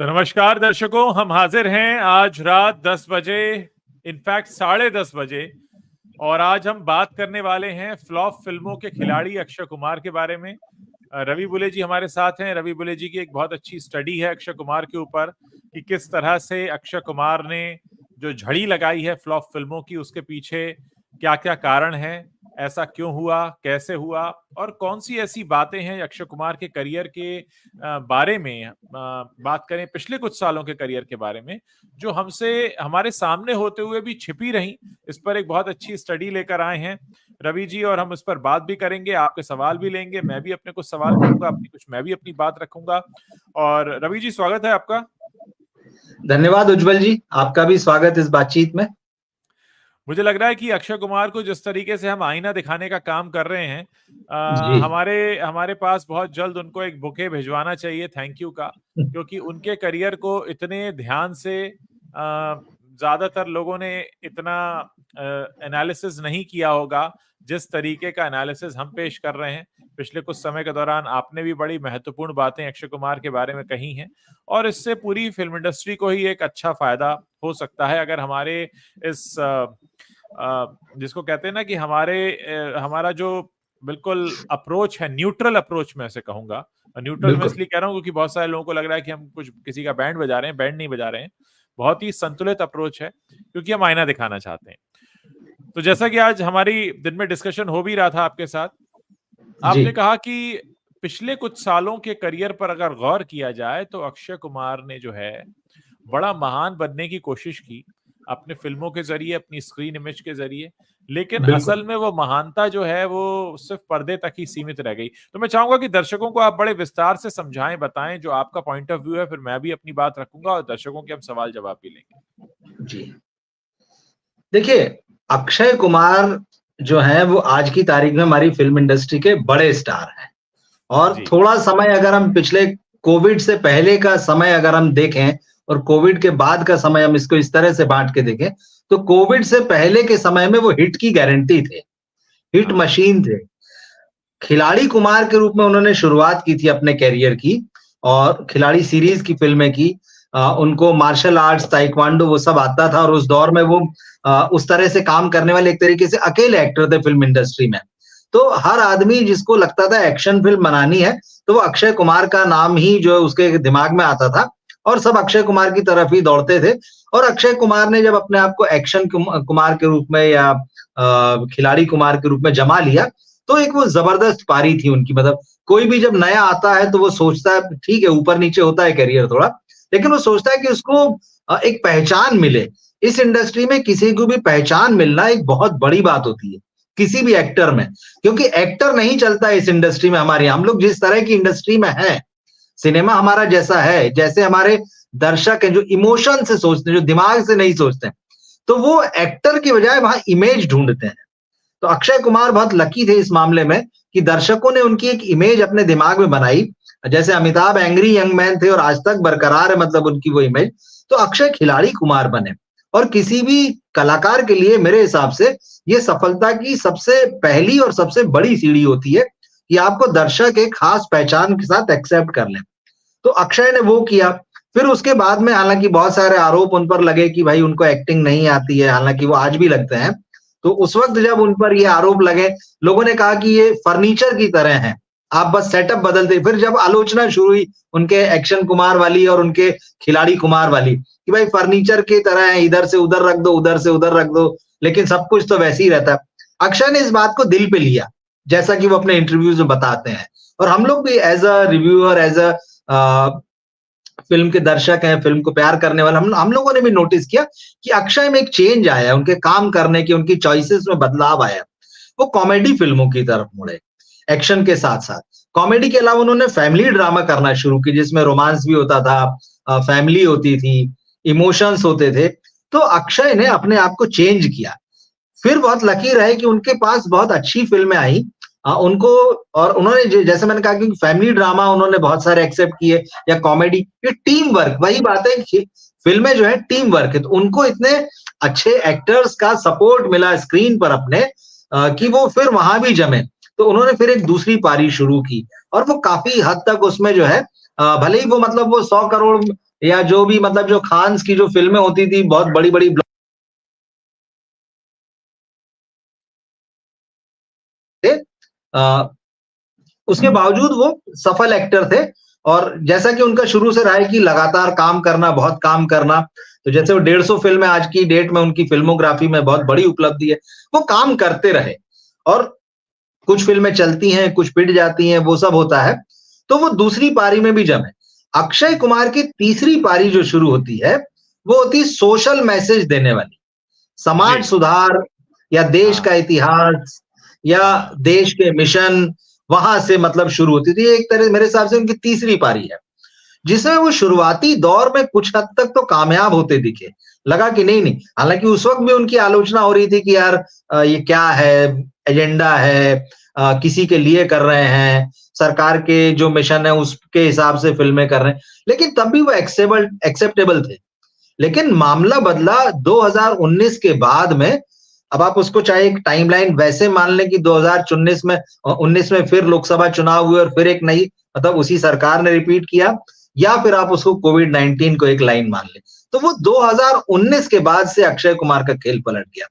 तो नमस्कार दर्शकों, हम हाजिर हैं आज रात 10 बजे, इनफैक्ट 10:30 बजे। और आज हम बात करने वाले हैं फ्लॉप फिल्मों के खिलाड़ी अक्षय कुमार के बारे में। रवि बुले जी हमारे साथ हैं। रवि बुले जी की एक बहुत अच्छी स्टडी है अक्षय कुमार के ऊपर कि किस तरह से अक्षय कुमार ने जो झड़ी लगाई है फ्लॉप फिल्मों की, उसके पीछे क्या क्या कारण है, ऐसा क्यों हुआ, कैसे हुआ, और कौन सी ऐसी बातें हैं अक्षय कुमार के करियर के बारे में, बात करें पिछले कुछ सालों के करियर के बारे में, जो हमसे हमारे सामने होते हुए भी छिपी रहीं। इस पर एक बहुत अच्छी स्टडी लेकर आए हैं रवि जी, और हम उस पर बात भी करेंगे, आपके सवाल भी लेंगे, मैं भी अपने कुछ सवाल करूंगा, अपनी कुछ मैं भी अपनी बात रखूंगा। और रवि जी, स्वागत है आपका। धन्यवाद उज्जवल जी, आपका भी स्वागत इस बातचीत में। मुझे लग रहा है कि अक्षय कुमार को जिस तरीके से हम आईना दिखाने का काम कर रहे हैं, जी। हमारे पास बहुत जल्द उनको एक बुके भिजवाना चाहिए थैंक यू का, क्योंकि उनके करियर को इतने ध्यान से ज्यादातर लोगों ने इतना एनालिसिस नहीं किया होगा जिस तरीके का एनालिसिस हम पेश कर रहे हैं। पिछले कुछ समय के दौरान आपने भी बड़ी महत्वपूर्ण बातें अक्षय कुमार के बारे में कही हैं, और इससे पूरी फिल्म इंडस्ट्री को ही एक अच्छा फायदा हो सकता है अगर हमारे इस जिसको कहते हैं ना कि हमारा जो बिल्कुल अप्रोच है, न्यूट्रल अप्रोच मैं ऐसे कहूंगा। न्यूट्रल मैं इसलिए कह रहा हूं क्योंकि बहुत सारे लोगों को लग रहा है कि हम कुछ किसी का बैंड बजा रहे हैं। बैंड नहीं बजा रहे हैं, बहुत ही संतुलित अप्रोच है क्योंकि हम आईना दिखाना चाहते हैं। तो जैसा कि आज हमारी दिन में डिस्कशन हो भी रहा था आपके साथ, आपने कहा कि पिछले कुछ सालों के करियर पर अगर गौर किया जाए तो अक्षय कुमार ने जो है बड़ा महान बनने की कोशिश की अपने फिल्मों के जरिए, अपनी स्क्रीन इमेज के जरिए, लेकिन असल में वो महानता जो है वो सिर्फ पर्दे तक ही सीमित रह गई। तो मैं चाहूंगा कि दर्शकों को आप बड़े विस्तार से समझाएं, बताएं जो आपका पॉइंट ऑफ व्यू है, फिर मैं भी अपनी बात रखूंगा और दर्शकों के हम सवाल जवाब भी लेंगे। जी, देखिए, अक्षय कुमार जो है वो आज की तारीख में हमारी फिल्म इंडस्ट्री के बड़े स्टार हैं। और थोड़ा समय अगर हम पिछले कोविड से पहले का समय अगर हम देखें और कोविड के बाद का समय हम इसको इस तरह से बांट के देखें, तो कोविड से पहले के समय में वो हिट की गारंटी थे, हिट मशीन थे। खिलाड़ी कुमार के रूप में उन्होंने शुरुआत की थी अपने कैरियर की, और खिलाड़ी सीरीज की फिल्में की। उनको मार्शल आर्ट्स, ताइक्वांडो वो सब आता था, और उस दौर में वो उस तरह से काम करने वाले एक तरीके से अकेले एक्टर थे फिल्म इंडस्ट्री में। तो हर आदमी जिसको लगता था एक्शन फिल्म बनानी है, तो वो अक्षय कुमार का नाम ही जो उसके दिमाग में आता था, और सब अक्षय कुमार की तरफ ही दौड़ते थे। और अक्षय कुमार ने जब अपने आप को एक्शन कुमार के रूप में या खिलाड़ी कुमार के रूप में जमा लिया, तो एक वो जबरदस्त पारी थी उनकी। मतलब कोई भी जब नया आता है तो वो सोचता है, ठीक है ऊपर नीचे होता है करियर थोड़ा, लेकिन वो सोचता है कि उसको एक पहचान मिले। इस इंडस्ट्री में किसी को भी पहचान मिलना एक बहुत बड़ी बात होती है, किसी भी एक्टर में, क्योंकि एक्टर नहीं चलता इस इंडस्ट्री में हमारे। हम लोग जिस तरह की इंडस्ट्री में हैं, सिनेमा हमारा जैसा है, जैसे हमारे दर्शक हैं जो इमोशन से सोचते हैं, जो दिमाग से नहीं सोचते हैं, तो वो एक्टर की बजाय वहां इमेज ढूंढते हैं। तो अक्षय कुमार बहुत लकी थे इस मामले में कि दर्शकों ने उनकी एक इमेज अपने दिमाग में बनाई। जैसे अमिताभ एंग्री यंग मैन थे और आज तक बरकरार है, मतलब उनकी वो इमेज। तो अक्षय खिलाड़ी कुमार बने, और किसी भी कलाकार के लिए मेरे हिसाब से ये सफलता की सबसे पहली और सबसे बड़ी सीढ़ी होती है कि आपको दर्शक एक खास पहचान के साथ एक्सेप्ट कर लें। तो अक्षय ने वो किया। फिर उसके बाद में हालांकि बहुत सारे आरोप उन पर लगे कि भाई उनको एक्टिंग नहीं आती है, हालांकि वो आज भी लगते हैं। तो उस वक्त जब उन पर ये आरोप लगे, लोगों ने कहा कि ये फर्नीचर की तरह हैं, आप बस सेटअप बदलते। फिर जब आलोचना शुरू हुई उनके एक्शन कुमार वाली और उनके खिलाड़ी कुमार वाली कि भाई फर्नीचर की तरह है, इधर से उधर रख दो, उधर से उधर रख दो, लेकिन सब कुछ तो वैसे ही रहता है। अक्षय ने इस बात को दिल पे लिया, जैसा कि वो अपने इंटरव्यूज में बताते हैं। और हम लोग भी as a reviewer, as a film के दर्शक हैं, फिल्म को प्यार करने वाले, हम लोगों ने भी नोटिस किया कि अक्षय में एक चेंज आया, उनके काम करने की, उनकी चॉइसेस में बदलाव आया। वो कॉमेडी फिल्मों की तरफ मुड़े, एक्शन के साथ साथ कॉमेडी के अलावा उन्होंने फैमिली ड्रामा करना शुरू की, जिसमें रोमांस भी होता था, फैमिली होती थी, इमोशंस होते थे। तो अक्षय ने अपने आप को चेंज किया। फिर बहुत लकी रहे कि उनके पास बहुत अच्छी फिल्में आई उनको, और उन्होंने जैसे मैंने कहा कि फैमिली ड्रामा उन्होंने बहुत सारे एक्सेप्ट किए, या कॉमेडी, ये टीम वर्क, वही बात है कि फिल्में जो है टीम वर्क है। तो उनको इतने अच्छे एक्टर्स का सपोर्ट मिला स्क्रीन पर अपने कि वो फिर वहां भी जमे। तो उन्होंने फिर एक दूसरी पारी शुरू की, और वो काफी हद तक उसमें जो है भले ही वो मतलब वो 100 करोड़ या जो भी मतलब जो खान्स की जो फिल्में होती थी बहुत बड़ी-बड़ी उसके बावजूद वो सफल एक्टर थे और जैसा कि उनका शुरू से रहा है कि लगातार काम करना, बहुत काम करना, तो जैसे वो 150 फ़िल्में आज की डेट में उनकी फ़िल्मोग्राफ़ी में बहुत बड़ी उपलब्धि है। वो काम करते रहे और कुछ फ़िल्में चलती हैं, कुछ पिट जाती हैं, वो सब होता है। तो वो दूसरी पारी में भी जमे। अक्षय कुमार की तीसरी पारी जो शुरू होती है, वो होती है सोशल मैसेज देने वाली। समाज जी। सुधार या देश हाँ। का इतिहास या हाँ। देश के मिशन वहां से मतलब शुरू होती थी। एक तरह मेरे हिसाब से उनकी तीसरी पारी है जिसमें वो शुरुआती दौर में कुछ हद तक तो कामयाब होते दिखे। लगा कि नहीं नहीं, हालांकि उस वक्त भी उनकी आलोचना हो रही थी कि यार ये क्या है, एजेंडा है, किसी के लिए कर रहे हैं, सरकार के जो मिशन है उसके हिसाब से फिल्में कर रहे हैं, लेकिन तब भी वो एक्सेप्टेबल थे। लेकिन मामला बदला 2019 के बाद में। अब आप उसको चाहे एक टाइमलाइन वैसे मान लें कि 2019 में 19 में फिर लोकसभा चुनाव हुए और फिर एक नई मतलब उसी सरकार ने रिपीट किया, या फिर आप उसको कोविड-19 को एक लाइन मान लें। तो वो 2019 के बाद से अक्षय कुमार का खेल पलट गया।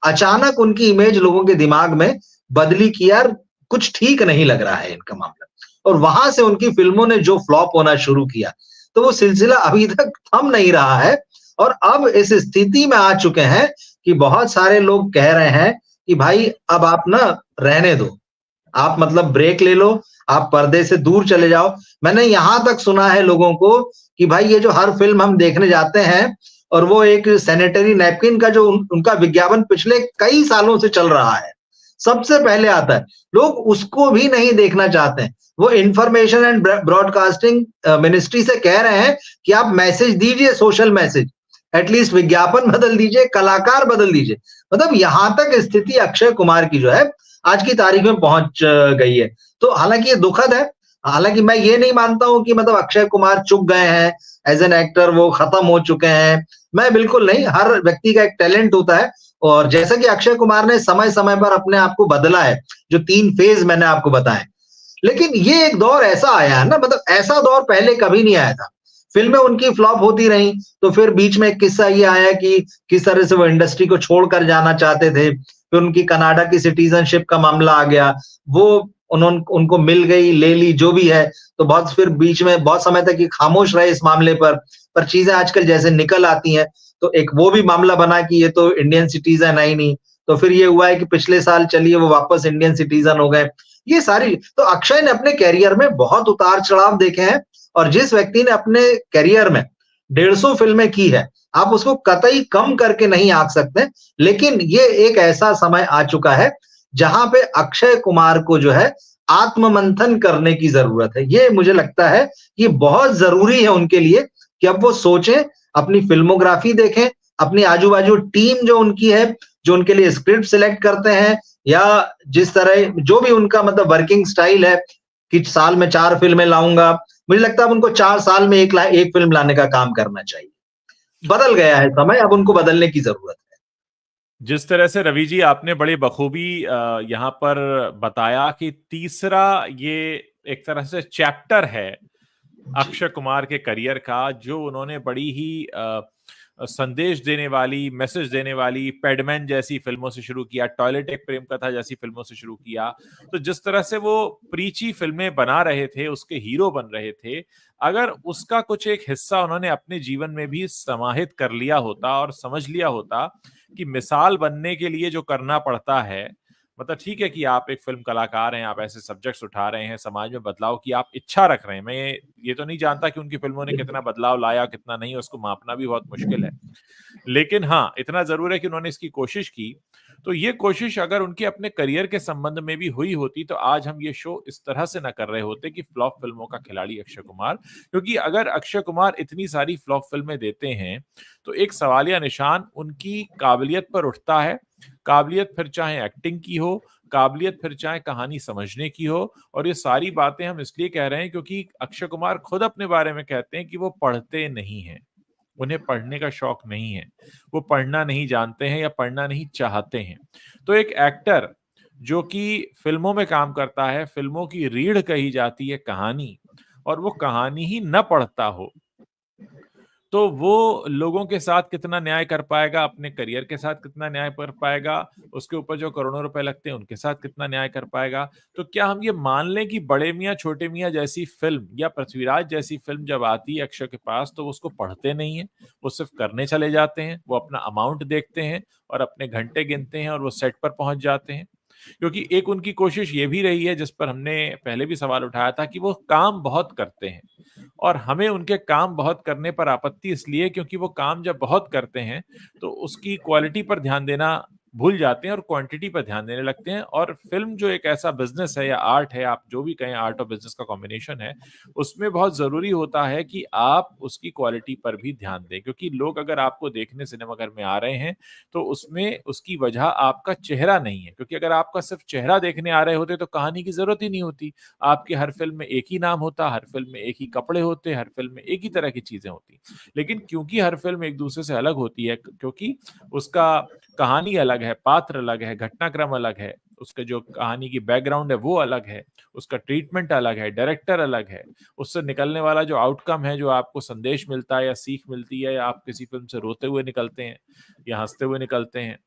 अचानक उनकी इमेज लोगों के दिमाग में बदली कि यार कुछ ठीक नहीं लग रहा है इनका मामला। और वहां से उनकी फिल्मों ने जो फ्लॉप होना शुरू किया, तो वो सिलसिला अभी तक थम नहीं रहा है और अब इस स्थिति में आ चुके हैं कि बहुत सारे लोग कह रहे हैं कि भाई अब आप ना रहने दो। आप मतलब ब्रेक ले लो, आप पर्दे से दूर चले जाओ। मैंने यहां तक सुना है लोगों को कि भाई ये जो हर फ़िल्म हम देखने जाते हैं और वो एक सैनिटरी नैपकिन का जो उनका विज्ञापन पिछले कई सालों से चल रहा है, सबसे पहले आता है। लोग उसको भी नहीं देखना चाहते हैं। वो इन्फॉर्मेशन एंड ब्रॉडकास्टिंग मिनिस्ट्री से कह रहे हैं कि आप मैसेज दीजिए, सोशल मैसेज। एटलीस्ट विज्ञापन बदल दीजिए, कलाकार बदल दीजिए। मतलब यहां तक स्थिति अक्षय कुमार की जो है आज की तारीख में पहुंच गई है। तो हालांकि ये दुखद है। हालांकि मैं ये नहीं मानता हूं कि मतलब अक्षय कुमार चूक गए हैं, एज एन एक्टर वो खत्म हो चुके हैं। मैं बिल्कुल नहीं, हर व्यक्ति का एक टैलेंट होता है और जैसा कि अक्षय कुमार ने समय-समय पर अपने आप को बदला है, जो 3 फेज़ मैंने आपको बताए। लेकिन ये एक दौर ऐसा आया है ना, मतलब ऐसा दौर पहले कभी नहीं आया था। फ़िल्में उनकी फ्लॉप होती रहीं, तो फिर बीच में एक किस्सा ये आया कि किस तरह से वो इंडस्ट्री को छोड़कर जाना चाहते थे। फिर उनकी कनाडा की सिटीज़नशिप का मामला आ गया। वो उनको मिल गई, ले ली, जो भी है। तो बहुत फिर बीच में बहुत समय तक ये खामोश रहे इस मामले पर चीज़ें आजकल जैसे निकल आती हैं, तो एक वो भी मामला बना कि ये तो इंडियन सिटीज़न है ही नहीं। तो फिर ये हुआ है कि पिछले साल चलिए वो वापस इंडियन सिटीज़न हो गए। ये सारी तो अक्षय ने अपने करियर में बहुत उतार-चढ़ाव देखे हैं और जिस व्यक्ति ने अपने करियर में 150 फ़िल्में की है, आप उसको कतई कम करके नहीं आंक सकते। लेकिन ये एक ऐसा समय आ चुका है, जहाँ पे अक्षय कुमार को जो है आत्म-मंथन करने की ज़रूरत है। ये मुझे लगता है कि बहुत ज़रूरी है उनके लिए कि अब वो सोचें, अपनी फ़िल्मोग्राफ़ी देखें, अपनी आजू-बाजू टीम जो उनकी है, जो उनके लिए स्क्रिप्ट सिलेक्ट करते हैं या जिस तरह जो भी उनका मतलब वर्किंग स्टाइल है कि साल में 4 फ़िल्में लाऊँगा, मुझे लगता है अब उनको 4 साल में 1 फ़िल्म लाने का काम करना चाहिए। बदल गया है समय, अब उनको बदलने की ज़रूरत है। जिस तरह से रवि जी आपने बड़ी बखूबी यहाँ पर बताया कि तीसरा ये एक तरह से चैप्टर है जी, अक्षय कुमार के करियर का, जो उन्होंने बड़ी ही संदेश देने वाली, मैसेज देने वाली पैडमैन जैसी फिल्मों से शुरू किया, टॉयलेट एक प्रेम कथा जैसी फिल्मों से शुरू किया। तो जिस तरह से वो प्रीची फिल्में बना रहे थे, उसके हीरो बन रहे थे, अगर उसका कुछ एक हिस्सा उन्होंने अपने जीवन में भी समाहित कर लिया होता और समझ लिया होता कि मिसाल बनने के लिए जो करना पड़ता है, मतलब ठीक है कि आप एक फ़िल्म कलाकार हैं, आप ऐसे सब्जेक्ट्स उठा रहे हैं, समाज में बदलाव की आप इच्छा रख रहे हैं। मैं ये तो नहीं जानता कि उनकी फ़िल्मों ने कितना बदलाव लाया, कितना नहीं, उसको मापना भी बहुत मुश्किल है। लेकिन हाँ, इतना ज़रूर है कि उन्होंने इसकी कोशिश की। तो ये कोशिश अगर उनके अपने करियर के संबंध में भी हुई होती, तो आज हम ये शो इस तरह से ना कर रहे होते कि फ्लॉप फ़िल्मों का खिलाड़ी अक्षय कुमार। क्योंकि अगर अक्षय कुमार इतनी सारी फ्लॉप फ़िल्में देते हैं, तो एक सवालिया निशान उनकी काबिलियत पर उठता है। काबिलियत फिर चाहे एक्टिंग की हो, काबिलियत फिर चाहे कहानी समझने की हो, और ये सारी बातें हम इसलिए कह रहे हैं क्योंकि अक्षय कुमार खुद अपने बारे में कहते हैं कि वो पढ़ते नहीं हैं। उन्हें पढ़ने का शौक नहीं है। वो पढ़ना नहीं जानते हैं या पढ़ना नहीं चाहते हैं। तो एक एक्टर जो कि फ़िल्मों में काम करता है, फ़िल्मों की रीढ़ कही जाती है कहानी, और वो कहानी ही ना पढ़ता हो, तो वो लोगों के साथ कितना न्याय कर पाएगा, अपने करियर के साथ कितना न्याय कर पाएगा, उसके ऊपर जो करोड़ों रुपए लगते हैं उनके साथ कितना न्याय कर पाएगा। तो क्या हम ये मान लें कि बड़े मियाँ छोटे मियाँ जैसी फिल्म या पृथ्वीराज जैसी फिल्म जब आती है अक्षय के पास तो वो उसको पढ़ते नहीं है, वो सिर्फ करने चले जाते हैं, वो अपना अमाउंट देखते हैं और अपने घंटे गिनते हैं और वो सेट पर पहुंच जाते हैं। क्योंकि एक उनकी कोशिश ये भी रही है जिस पर हमने पहले भी सवाल उठाया था कि वो काम बहुत करते हैं और हमें उनके काम बहुत करने पर आपत्ति इसलिए क्योंकि वो काम जब बहुत करते हैं तो उसकी क्वालिटी पर ध्यान देना भूल जाते हैं और क्वांटिटी पर ध्यान देने लगते हैं। और फिल्म जो एक ऐसा बिजनेस है या आर्ट है, आप जो भी कहें, आर्ट और बिजनेस का कॉम्बिनेशन है, उसमें बहुत जरूरी होता है कि आप उसकी क्वालिटी पर भी ध्यान दें। क्योंकि लोग अगर आपको देखने सिनेमाघर में आ रहे हैं तो उसमें उसकी वजह आपका चेहरा नहीं है, क्योंकि अगर आपका सिर्फ चेहरा देखने आ रहे होते तो कहानी की जरूरत ही नहीं होती। आपके हर फिल्म में एक ही नाम होता, हर फिल्म में एक ही कपड़े होते, हर फिल्म में एक ही तरह की चीजें होती। लेकिन क्योंकि हर फिल्म एक दूसरे से अलग होती है, क्योंकि उसका कहानी अलग है, पात्र अलग है, घटनाक्रम अलग है, उसके जो कहानी की बैकग्राउंड है वो अलग है, उसका ट्रीटमेंट अलग है, डायरेक्टर अलग है, उससे निकलने वाला जो आउटकम है, जो आपको संदेश मिलता है या सीख मिलती है, या आप किसी फिल्म से रोते हुए निकलते हैं या हंसते हुए निकलते हैं,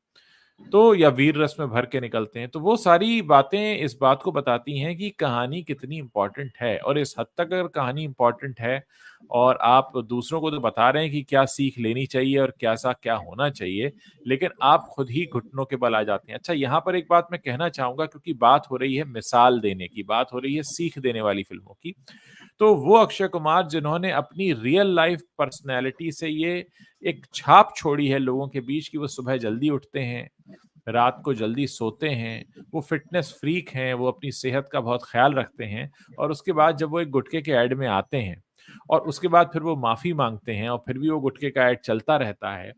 तो या वीर रस में भर के निकलते हैं, तो वो सारी बातें इस बात को बताती हैं कि कहानी कितनी इंपॉर्टेंट है। और इस हद तक अगर कहानी इंपॉर्टेंट है और आप दूसरों को तो बता रहे हैं कि क्या सीख लेनी चाहिए और क्या होना चाहिए, लेकिन आप खुद ही घुटनों के बल आ जाते हैं। अच्छा, यहाँ पर एक बात मैं कहना चाहूंगा, क्योंकि बात हो रही है मिसाल देने की, बात हो रही है सीख देने वाली फिल्मों की, तो वो अक्षय कुमार जिन्होंने अपनी रियल लाइफ पर्सनैलिटी से ये एक छाप छोड़ी है लोगों के बीच कि वो सुबह जल्दी उठते हैं, रात को जल्दी सोते हैं, वो फिटनेस फ्रीक हैं, वो अपनी सेहत का बहुत ख्याल रखते हैं, और उसके बाद जब वो एक गुटखे के ऐड में आते हैं और उसके बाद फिर वो माफी मांगते हैं और फिर भी वो गुटखे का ऐड चलता रहता है,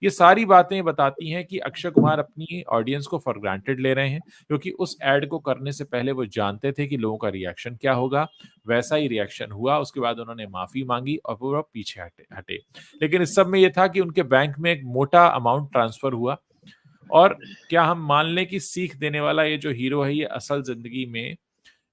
ये सारी बातें बताती हैं कि अक्षय कुमार अपनी ऑडियंस को फॉर ग्रांटेड ले रहे हैं। क्योंकि उस ऐड को करने से पहले वो जानते थे कि लोगों का रिएक्शन क्या होगा, वैसा ही रिएक्शन हुआ, उसके बाद उन्होंने माफी मांगी और वो पीछे हटे। लेकिन इस सब में ये था कि उनके बैंक में एक मोटा अमाउंट ट्रांसफर हुआ। और क्या हम मान लें कि सीख देने वाला ये जो हीरो है, ये असल जिंदगी में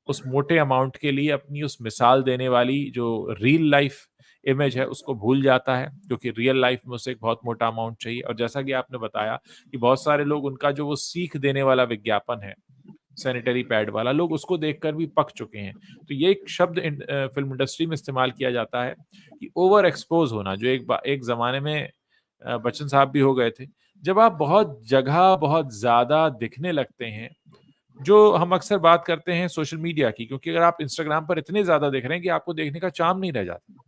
उस मोटे अमाउंट के लिए अपनी उस मिसाल देने वाली जो रियल लाइफ इमेज है उसको भूल जाता है, क्योंकि रियल लाइफ में उसे एक बहुत मोटा अमाउंट चाहिए। और जैसा कि आपने बताया कि बहुत सारे लोग उनका जो वो सीख देने वाला विज्ञापन है, सैनिटरी पैड वाला, लोग उसको देखकर भी पक चुके हैं। तो ये एक शब्द फिल्म इंडस्ट्री में इस्तेमाल किया जाता है कि ओवर एक्सपोज होना, जो एक जमाने में बच्चन साहब भी हो गए थे। जब आप बहुत जगह बहुत ज्यादा दिखने लगते हैं, जो हम अक्सर बात करते हैं सोशल मीडिया की, क्योंकि अगर आप इंस्टाग्राम पर इतने ज्यादा दिख रहे हैं कि आपको देखने का चार्म नहीं रह जाता।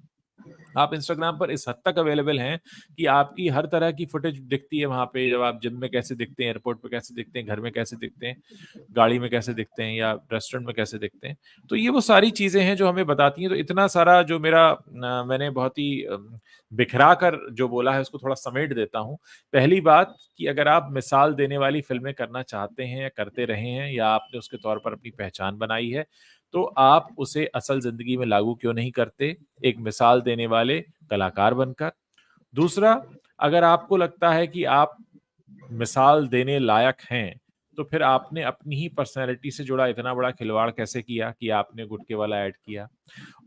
आप इंस्टाग्राम पर इस हद तक अवेलेबल हैं कि आपकी हर तरह की फुटेज दिखती है वहां पे। जब आप जिम में कैसे दिखते हैं, एयरपोर्ट पे कैसे दिखते हैं, घर में कैसे दिखते हैं, गाड़ी में कैसे दिखते हैं, या रेस्टोरेंट में कैसे दिखते हैं, तो ये वो सारी चीजें हैं जो हमें बताती हैं। तो इतना सारा जो मैंने बहुत ही बिखरा कर जो बोला है उसको थोड़ा समेट देता हूँ। पहली बात कि अगर आप मिसाल देने वाली फिल्में करना चाहते हैं या करते रहे हैं, या आपने उसके तौर पर अपनी पहचान बनाई है, तो आप उसे असल जिंदगी में लागू क्यों नहीं करते, एक मिसाल देने वाले कलाकार बनकर। दूसरा, अगर आपको लगता है कि आप मिसाल देने लायक हैं, तो फिर आपने अपनी ही पर्सनैलिटी से जुड़ा इतना बड़ा खिलवाड़ कैसे किया कि आपने गुटके वाला ऐड किया।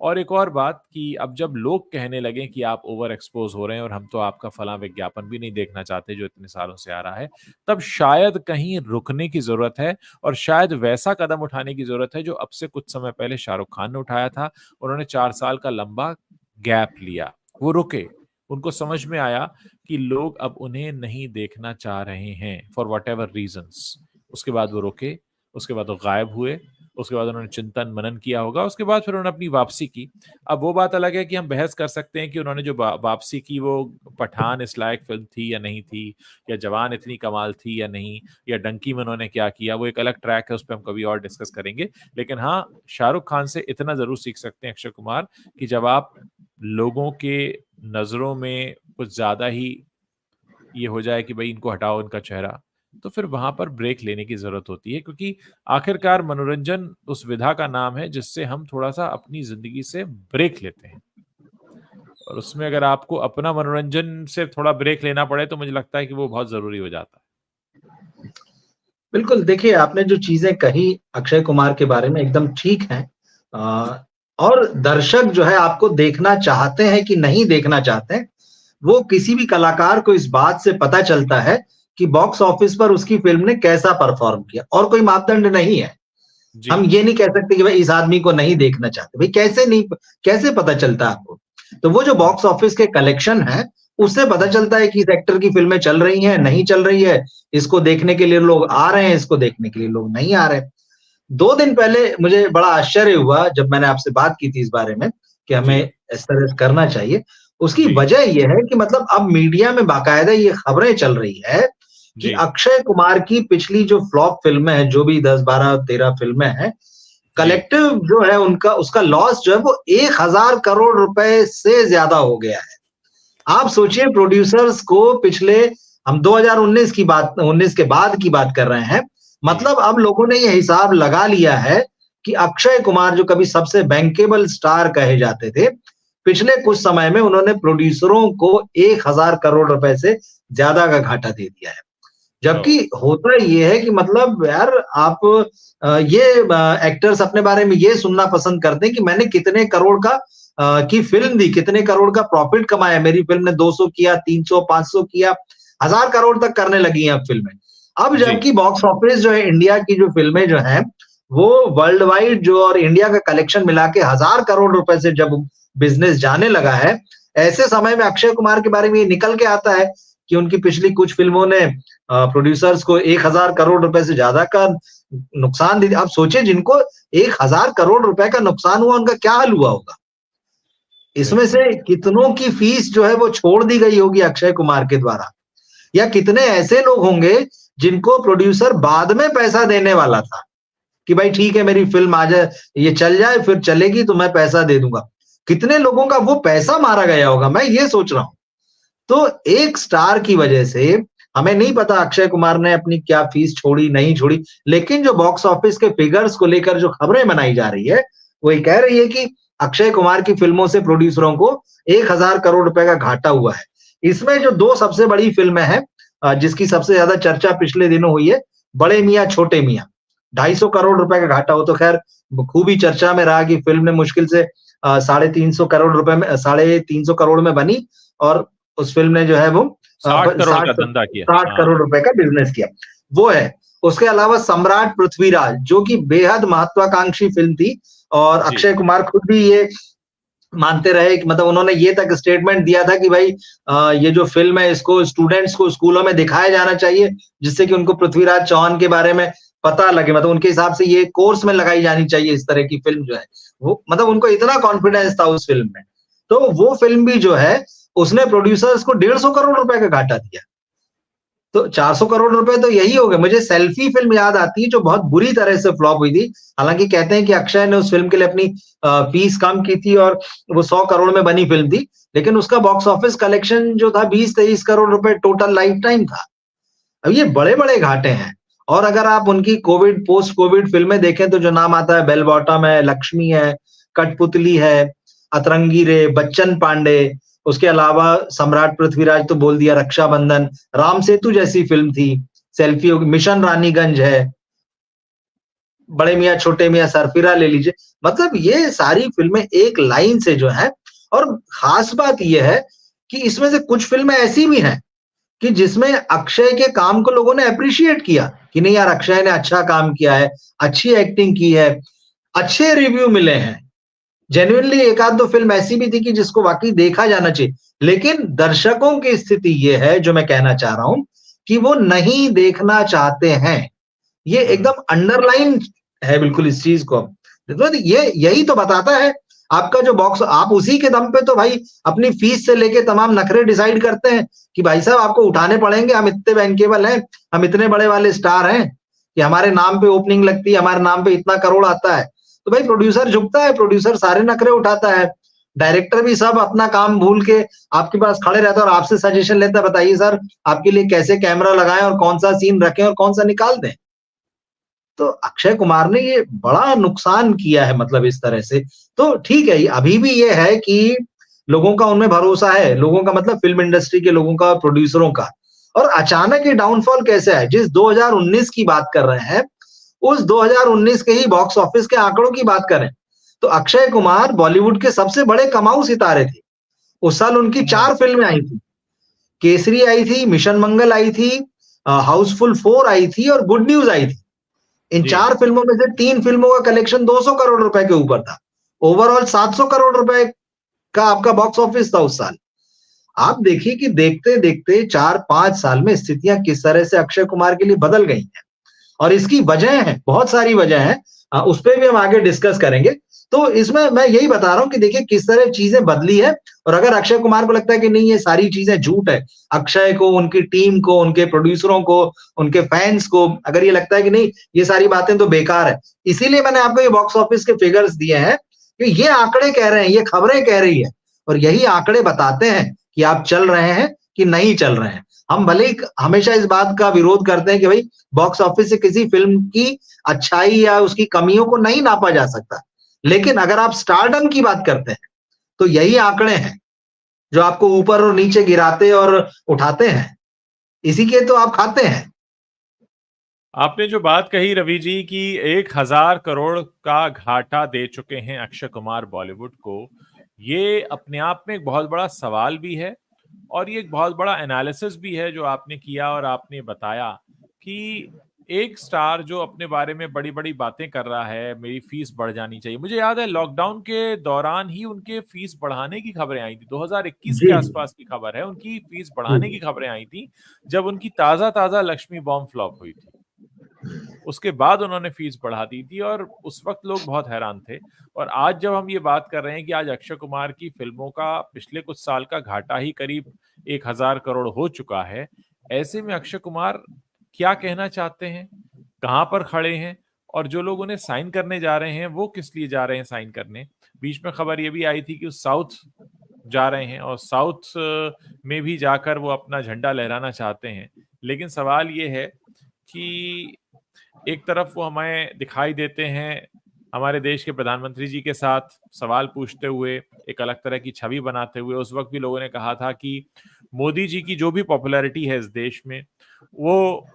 और एक और बात कि अब जब लोग कहने लगे कि आप ओवर एक्सपोज हो रहे हैं और हम तो आपका फलां विज्ञापन भी नहीं देखना चाहते जो इतने सालों से आ रहा है, तब शायद कहीं रुकने की जरूरत है और शायद वैसा कदम उठाने की जरूरत है जो अब से कुछ समय पहले शाहरुख खान ने उठाया था। उन्होंने 4 साल का लंबा गैप लिया, वो रुके, उनको समझ में आया कि लोग अब उन्हें नहीं देखना चाह रहे हैं फॉर वट एवर रीजन्स। उसके बाद वो रुके, उसके बाद वो गायब हुए, उसके बाद उन्होंने चिंतन मनन किया होगा, उसके बाद फिर उन्होंने अपनी वापसी की। अब वो बात अलग है कि हम बहस कर सकते हैं कि उन्होंने जो वापसी की वो पठान इस लायक फिल्म थी या नहीं थी, या जवान इतनी कमाल थी या नहीं, या डंकी में उन्होंने क्या किया, वो एक अलग ट्रैक है, उस पर हम कभी और डिस्कस करेंगे। लेकिन हाँ, शाहरुख खान से इतना जरूर सीख सकते हैं अक्षय कुमार कि जब आप लोगों के नजरों में कुछ ज्यादा ही ये हो जाए कि भाई इनको हटाओ इनका चेहरा, तो फिर वहां पर ब्रेक लेने की जरूरत होती है। क्योंकि आखिरकार मनोरंजन उस विधा का नाम है जिससे हम थोड़ा सा अपनी जिंदगी से ब्रेक लेते हैं, और उसमें अगर आपको अपना मनोरंजन से थोड़ा ब्रेक लेना पड़े तो मुझे लगता है कि वो बहुत जरूरी हो जाता है। बिल्कुल, देखिए आपने जो चीजें कही अक्षय कुमार के बारे में एकदम ठीक है। और दर्शक जो है आपको देखना चाहते हैं कि नहीं देखना चाहते हैं, वो किसी भी कलाकार को इस बात से पता चलता है कि बॉक्स ऑफिस पर उसकी फिल्म ने कैसा परफॉर्म किया, और कोई मापदंड नहीं है। हम जी, ये नहीं कह सकते कि भाई इस आदमी को नहीं देखना चाहते, भाई कैसे पता चलता है आपको? तो वो जो बॉक्स ऑफिस के कलेक्शन है, उससे पता चलता है कि इस एक्टर की फिल्में चल रही हैं, नहीं चल रही है, इसको देखने के लिए लोग आ रहे हैं, इसको देखने के लिए लोग नहीं आ रहे। 2 दिन पहले मुझे बड़ा आश्चर्य हुआ जब मैंने आपसे बात की थी इस बारे में कि हमें जी, इस तरह करना चाहिए। उसकी जी, वजह ये है कि मतलब अब मीडिया में बाकायदा ये खबरें चल रही है कि जी, अक्षय कुमार की पिछली जो फ्लॉप फ़िल्में हैं, जो भी 10, 12, 13 फ़िल्में हैं, जी, कलेक्टिव जो है उनका उसका लॉस जो है वो 1000 करोड़ रुपए से ज़्यादा हो गया है। आप सोचिए प्रोड्यूसर्स को पिछले हम 2019 की बात 19 के बाद की बात कर रहे हैं। जी, मतलब अब लोगों ने ये हिसाब लगा लिया है कि अक्षय कुमार जो कभी सबसे बैंकेबल स्टार कहे जाते थे, पिछले कुछ समय में उन्होंने प्रोड्यूसरों को 1000 करोड़ रुपए से ज़्यादा का घाटा दे दिया है। ओह! जबकि होता ये है कि मतलब यार आप एक्टर्स अपने बारे में ये सुनना पसंद करते हैं कि मैंने कितने करोड़ का की फ़िल्म दी, कितने करोड़ का प्रॉफिट कमाया, मेरी फ़िल्म ने 200 किया, 300, 500 किया, 1000 करोड़ तक करने लगी हैं अब फ़िल्में। अब जी, जबकि बॉक्स ऑफिस जो है इंडिया की जो फ़िल्में जो हैं, वो वर्ल्ड वाइड जो और इंडिया का कलेक्शन मिला के 1000 करोड़ रुपए से जब बिज़नेस जाने लगा है, ऐसे समय में अक्षय कुमार के बारे में ये निकल के आता है कि उनकी पिछली कुछ फ़िल्मों ने प्रोड्यूसर्स को 1000 करोड़ रुपए से ज़्यादा का नुकसान दे दिया। आप सोचिए जिनको 1000 करोड़ रुपए का नुकसान हुआ, उनका क्या हाल हुआ होगा? इसमें बिल्कुल, से कितनों की फीस जो है वो छोड़ दी गई होगी अक्षय कुमार के द्वारा, या कितने ऐसे लोग होंगे जिनको प्रोड्यूसर बाद में पैसा देने वाला था कि भाई ठीक है मेरी फ़िल्म आ जाए, ये चल जाए फिर चलेगी तो मैं पैसा दे दूँगा। कितने लोगों का वो पैसा मारा गया होगा, मैं ये सोच रहा हूँ। तो एक स्टार की वजह से हमें नहीं पता अक्षय कुमार ने अपनी क्या फीस छोड़ी, नहीं छोड़ी, लेकिन जो बॉक्स ऑफिस के फिगर्स को लेकर जो खबरें बनाई जा रही है, वो ये कह रही है कि अक्षय कुमार की फिल्मों से प्रोड्यूसरों को 1000 करोड़ रुपए का घाटा हुआ है। इसमें जो 2 सबसे बड़ी फिल्में हैं जिसकी सबसे ज्यादा चर्चा पिछले दिनों हुई है, बड़े मियाँ, छोटे मियाँ। 250 करोड़ रुपए का घाटा हो तो खैर खूब ही चर्चा में रहा कि फिल्म ने मुश्किल से साढ़े 300 करोड़ रुपए में साढ़े 300 करोड़ में बनी और उस फ़िल्म ने जो है वो 60 करोड़ का 60 धंधा किया। 60 हाँ, करोड़ रुपए का बिज़नेस किया। वो है। उसके अलावा सम्राट पृथ्वीराज जो कि बेहद महत्वाकांक्षी फ़िल्म थी और जी, अक्षय कुमार खुद भी ये मानते रहे कि मतलब उन्होंने ये तक स्टेटमेंट दिया था कि भाई ये जो फ़िल्म है इसको स्टूडेंट्स को स्कूलों में दिखाया जाना चाहिए, जिससे कि उनको पृथ्वीराज चौहान के बारे में पता लगे। मतलब उनके हिसाब से ये कोर्स में लगाई जानी चाहिए इस तरह की फ़िल्म जो है। वो मतलब उनको इतना कॉन्फिडेंस था उस फ़िल्म में। तो वो फ़िल्म भी जो है उसने प्रोड्यूसर्स को 150 करोड़ रुपए का घाटा दिया। तो 400 करोड़ रुपए तो यही हो गए। मुझे सेल्फी फ़िल्म याद आती है जो बहुत बुरी तरह से फ्लॉप हुई थी। हालाँकि कहते हैं कि अक्षय ने उस फ़िल्म के लिए अपनी फीस कम की थी और वो 100 करोड़ में बनी फ़िल्म थी। लेकिन उसका बॉक्स ऑफिस कलेक्शन जो था 20-23 करोड़ रुपए टोटल लाइफ टाइम था। अब ये बड़े-बड़े घाटे हैं। और अगर आप उनकी कोविड, पोस्ट कोविड फ़िल्में देखें तो जो नाम आता है बेल बॉटम है, लक्ष्मी है, कठपुतली है, अतरंगी रे, बच्चन पांडे, उसके अलावा सम्राट पृथ्वीराज तो बोल दिया, रक्षाबंधन, राम सेतु जैसी फ़िल्म थी, सेल्फी होगी, मिशन रानीगंज है, बड़े मियाँ छोटे मियाँ सरफिरा ले लीजिए। मतलब ये सारी फ़िल्में एक लाइन से जो हैं और ख़ास बात ये है कि इसमें से कुछ फ़िल्में ऐसी भी हैं कि जिसमें अक्षय के काम को लोगों ने एप्रिशिएट किया कि नहीं यार अक्षय ने अच्छा काम किया है, अच्छी एक्टिंग की है, अच्छे रिव्यू मिले हैं। जेन्युइनली एक आध दो फ़िल्म ऐसी भी थी कि जिसको वाक़ई देखा जाना चाहिए। लेकिन दर्शकों की स्थिति ये है जो मैं कहना चाह रहा हूँ कि वो नहीं देखना चाहते हैं। ये हुँ, एकदम अंडरलाइन है बिल्कुल इस चीज़ को। मतलब ये यही तो बताता है आपका जो बॉक्स आप उसी के दम पे तो भाई अपनी फीस से लेके तमाम नखरे डिसाइड करते हैं कि भाई साहब आपको उठाने पड़ेंगे, हम इतने बैंकेबल हैं, हम इतने बड़े वाले स्टार हैं कि हमारे नाम पे ओपनिंग लगती है, हमारे नाम पे इतना करोड़ आता है। तो भाई प्रोड्यूसर झुकता है, प्रोड्यूसर सारे नखरे उठाता है। डायरेक्टर भी सब अपना काम भूल के आपके पास खड़े रहता है और आपसे सजेशन लेता है, बताइए सर आपके लिए कैसे कैमरा लगाएँ और कौन-सा सीन रखें और कौन-सा निकाल दें। तो अक्षय कुमार ने ये बड़ा नुकसान किया है मतलब इस तरह से। तो ठीक है, अभी भी ये है कि लोगों का उनमें भरोसा है, लोगों का मतलब फ़िल्म इंडस्ट्री के लोगों का, प्रोड्यूसरों का। और अचानक ये डाउनफॉल कैसे आया? जिस 2019 की बात कर रहे हैं, उस 2019 के ही बॉक्स ऑफिस के आंकड़ों की बात करें, तो अक्षय कुमार बॉलीवुड के सबसे बड़े कमाऊ सितारे थे। उस साल उनकी हुँ, 4 फ़िल्में आई थी। केसरी आई थी, मिशन मंगल आई थी, हाउसफुल 4 आई थी और गुड न्यूज आई थी। इन 4 फिल्मों में से 3 फिल्मों का कलेक्शन 200 करोड़ रुपए के ऊपर था। ओवरऑल 700 करोड़ रुपए का आपका बॉक्स ऑफिस था उस साल। आप देखिए कि देखते-देखते 4-5 साल में स्थितियां किस तरह से अक्षय कुमार के लिए बदल गई हैं और इसकी वजह है, बहुत सारी वजह है, उस पे भी हम आगे डिस्कस करेंगे। तो इसमें मैं यही बता रहा हूं कि देखिए किस तरह चीजें बदली है और अगर अक्षय कुमार को लगता है कि नहीं ये सारी चीजें झूठ है, अक्षय को, उनकी टीम को, उनके प्रोड्यूसरों को, उनके फैंस को अगर ये लगता है कि नहीं ये सारी बातें तो बेकार है, इसीलिए मैंने आपको ये बॉक्स ऑफिस के फिगर्स दिए हैं कि ये आंकड़े कह रहे हैं, ये खबरें कह रही है और यही आंकड़े बताते हैं कि आप चल रहे हैं कि नहीं चल रहे हैं। हम भले ही हमेशा इस बात का विरोध करते हैं कि भाई बॉक्स ऑफिस से किसी फिल्म की अच्छाई या उसकी कमियों को नहीं नापा जा सकता, लेकिन अगर आप स्टारडम की बात करते हैं तो यही आंकड़े हैं जो आपको ऊपर और नीचे गिराते और उठाते हैं, इसी के तो आप खाते हैं। आपने जो बात कही रवि जी कि 1000 करोड़ का घाटा दे चुके हैं अक्षय कुमार बॉलीवुड को, ये अपने आप में एक बहुत बड़ा सवाल भी है और ये एक बहुत बड़ा एनालिसिस भी है जो आपने किया और आपने बताया कि एक स्टार जो अपने बारे में बड़ी-बड़ी बातें कर रहा है, मेरी फीस बढ़ जानी चाहिए। मुझे याद है लॉकडाउन के दौरान ही उनके फीस बढ़ाने की खबरें आई थी। 2021 के जी, आसपास की खबर है, उनकी फीस बढ़ाने की जी। खबरें आई थी, जब उनकी ताज़ा-ताज़ा लक्ष्मी बॉम्ब फ्लॉप हुई थी। उसके बाद उन्होंने फीस बढ़ा दी थी और उस वक़्त लोग बहुत हैरान थे और आज जब हम ये बात कर रहे हैं कि आज अक्षय कुमार की फ़िल्मों का पिछले कुछ साल का घाटा ही करीब 1000 करोड़ हो चुका है, ऐसे में अक्षय कुमार क्या कहना चाहते हैं? कहाँ पर खड़े हैं? और जो लोग उन्हें साइन करने जा रहे हैं, वो किस लिए जा रहे हैं साइन करने? बीच में खबर ये भी आई थी कि वो साउथ जा रहे हैं और साउथ में भी जाकर वो अपना झंडा लहराना चाहते हैं। लेकिन सवाल ये है कि एक तरफ वो हमें दिखाई देते हैं हमारे देश के प्रधानमंत्री जी के साथ सवाल पूछते हुए, एक अलग तरह की छवि बनाते हुए। उस वक़्त भी लोगों ने कहा था कि मोदी जी की जो भी पॉपुलैरिटी है इस देश में, वो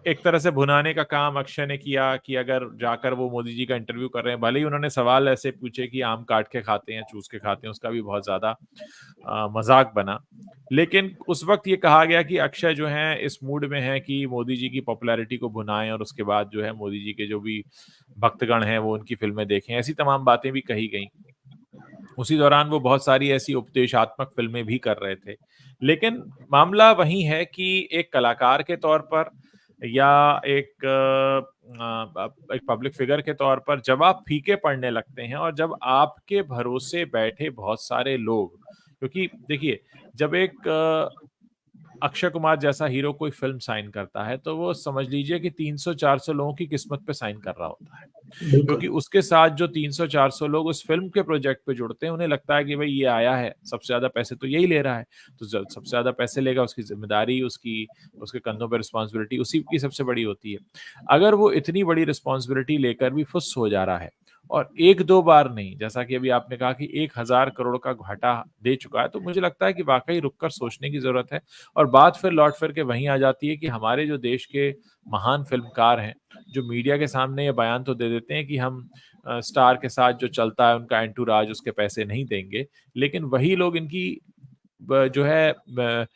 एक तरह से भुनाने का काम अक्षय ने किया कि अगर जाकर वो मोदी जी का इंटरव्यू कर रहे हैं, भले ही उन्होंने सवाल ऐसे पूछे कि आम काट के खाते हैं, चूस के खाते हैं, उसका भी बहुत ज़्यादा मज़ाक बना। लेकिन उस वक़्त ये कहा गया कि अक्षय जो हैं इस मूड में हैं कि मोदी जी की पॉपुलैरिटी को भुनाएँ और उसके बाद जो है मोदी जी के जो भी भक्तगण हैं, वो उनकी फ़िल्में देखें, ऐसी तमाम बातें भी कही गईं। उसी दौरान वो बहुत सारी ऐसी उपदेशात्मक फ़िल्में भी कर रहे थे। लेकिन मामला वही है कि एक कलाकार के तौर पर या एक पब्लिक फ़िगर के तौर पर जब आप फीके पड़ने लगते हैं और जब आपके भरोसे बैठे बहुत सारे लोग क्योंकि देखिए, जब एक अक्षय कुमार जैसा हीरो कोई फ़िल्म साइन करता है, तो वो समझ लीजिए कि 300-400 लोगों की किस्मत पे साइन कर रहा होता है। बिल्कुल। क्योंकि उसके साथ जो 300-400 लोग उस फ़िल्म के प्रोजेक्ट पे जुड़ते हैं, उन्हें लगता है कि भई ये आया है, सबसे ज़्यादा पैसे तो यही ले रहा है, तो ज सबसे ज़्यादा पैसे लेगा, उसकी ज़िम्मेदारी, उसके कंधों पे रिस्पॉन्सिबिलिटी उसी की सबसे बड़ी होती है। अगर वो इतनी बड़ी रिस्पॉन्सिबिलिटी लेकर भी फुस हो जा रहा है और 1-2 बार नहीं, जैसा कि अभी आपने कहा कि 1000 करोड़ का घाटा दे चुका है, तो मुझे लगता है कि वाक़ई रुक कर सोचने की ज़रूरत है और बात फिर लौट फिर के वहीं आ जाती है कि हमारे जो देश के महान फ़िल्मकार हैं, जो मीडिया के सामने ये बयान तो दे देते हैं कि हम स्टार के साथ जो चलता है उनका एंटूराज उसके पैसे नहीं देंगे। लेकिन वही लोग इनकी ब जो है ब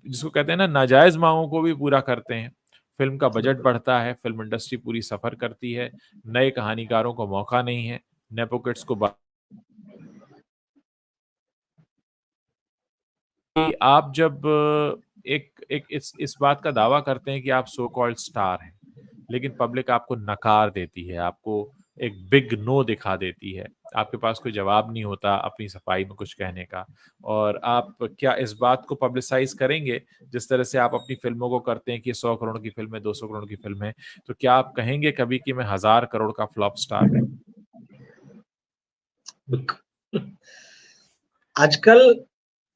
जिसको कहते हैं ना नाजायज़ माँगों को भी पूरा करते हैं। फ़िल्म का बजट बढ़ता है, फ़िल्म इंडस्ट्री पूरी सफ़र करती है, नए कहानीकारों को मौका नहीं है, नेपोकिड्स को बा कि आप जब एक एक इस बात का दावा करते हैं कि आप सो कॉल्ड स्टार हैं, लेकिन पब्लिक आपको नकार देती है, आपको एक बिग नो दिखा देती है। आपके पास कोई जवाब नहीं होता अपनी सफाई में कुछ कहने का और आप क्या इस बात को पब्लिसाइज़ करेंगे, जिस तरह से आप अपनी फ़िल्मों को करते हैं कि 100 करोड़ की फ़िल्म है, 200 करोड़ की फ़िल्म है, तो क्या आप कहेंगे कभी कि मैं 1000 करोड़ का फ्लॉप स्टार हूँ? आजकल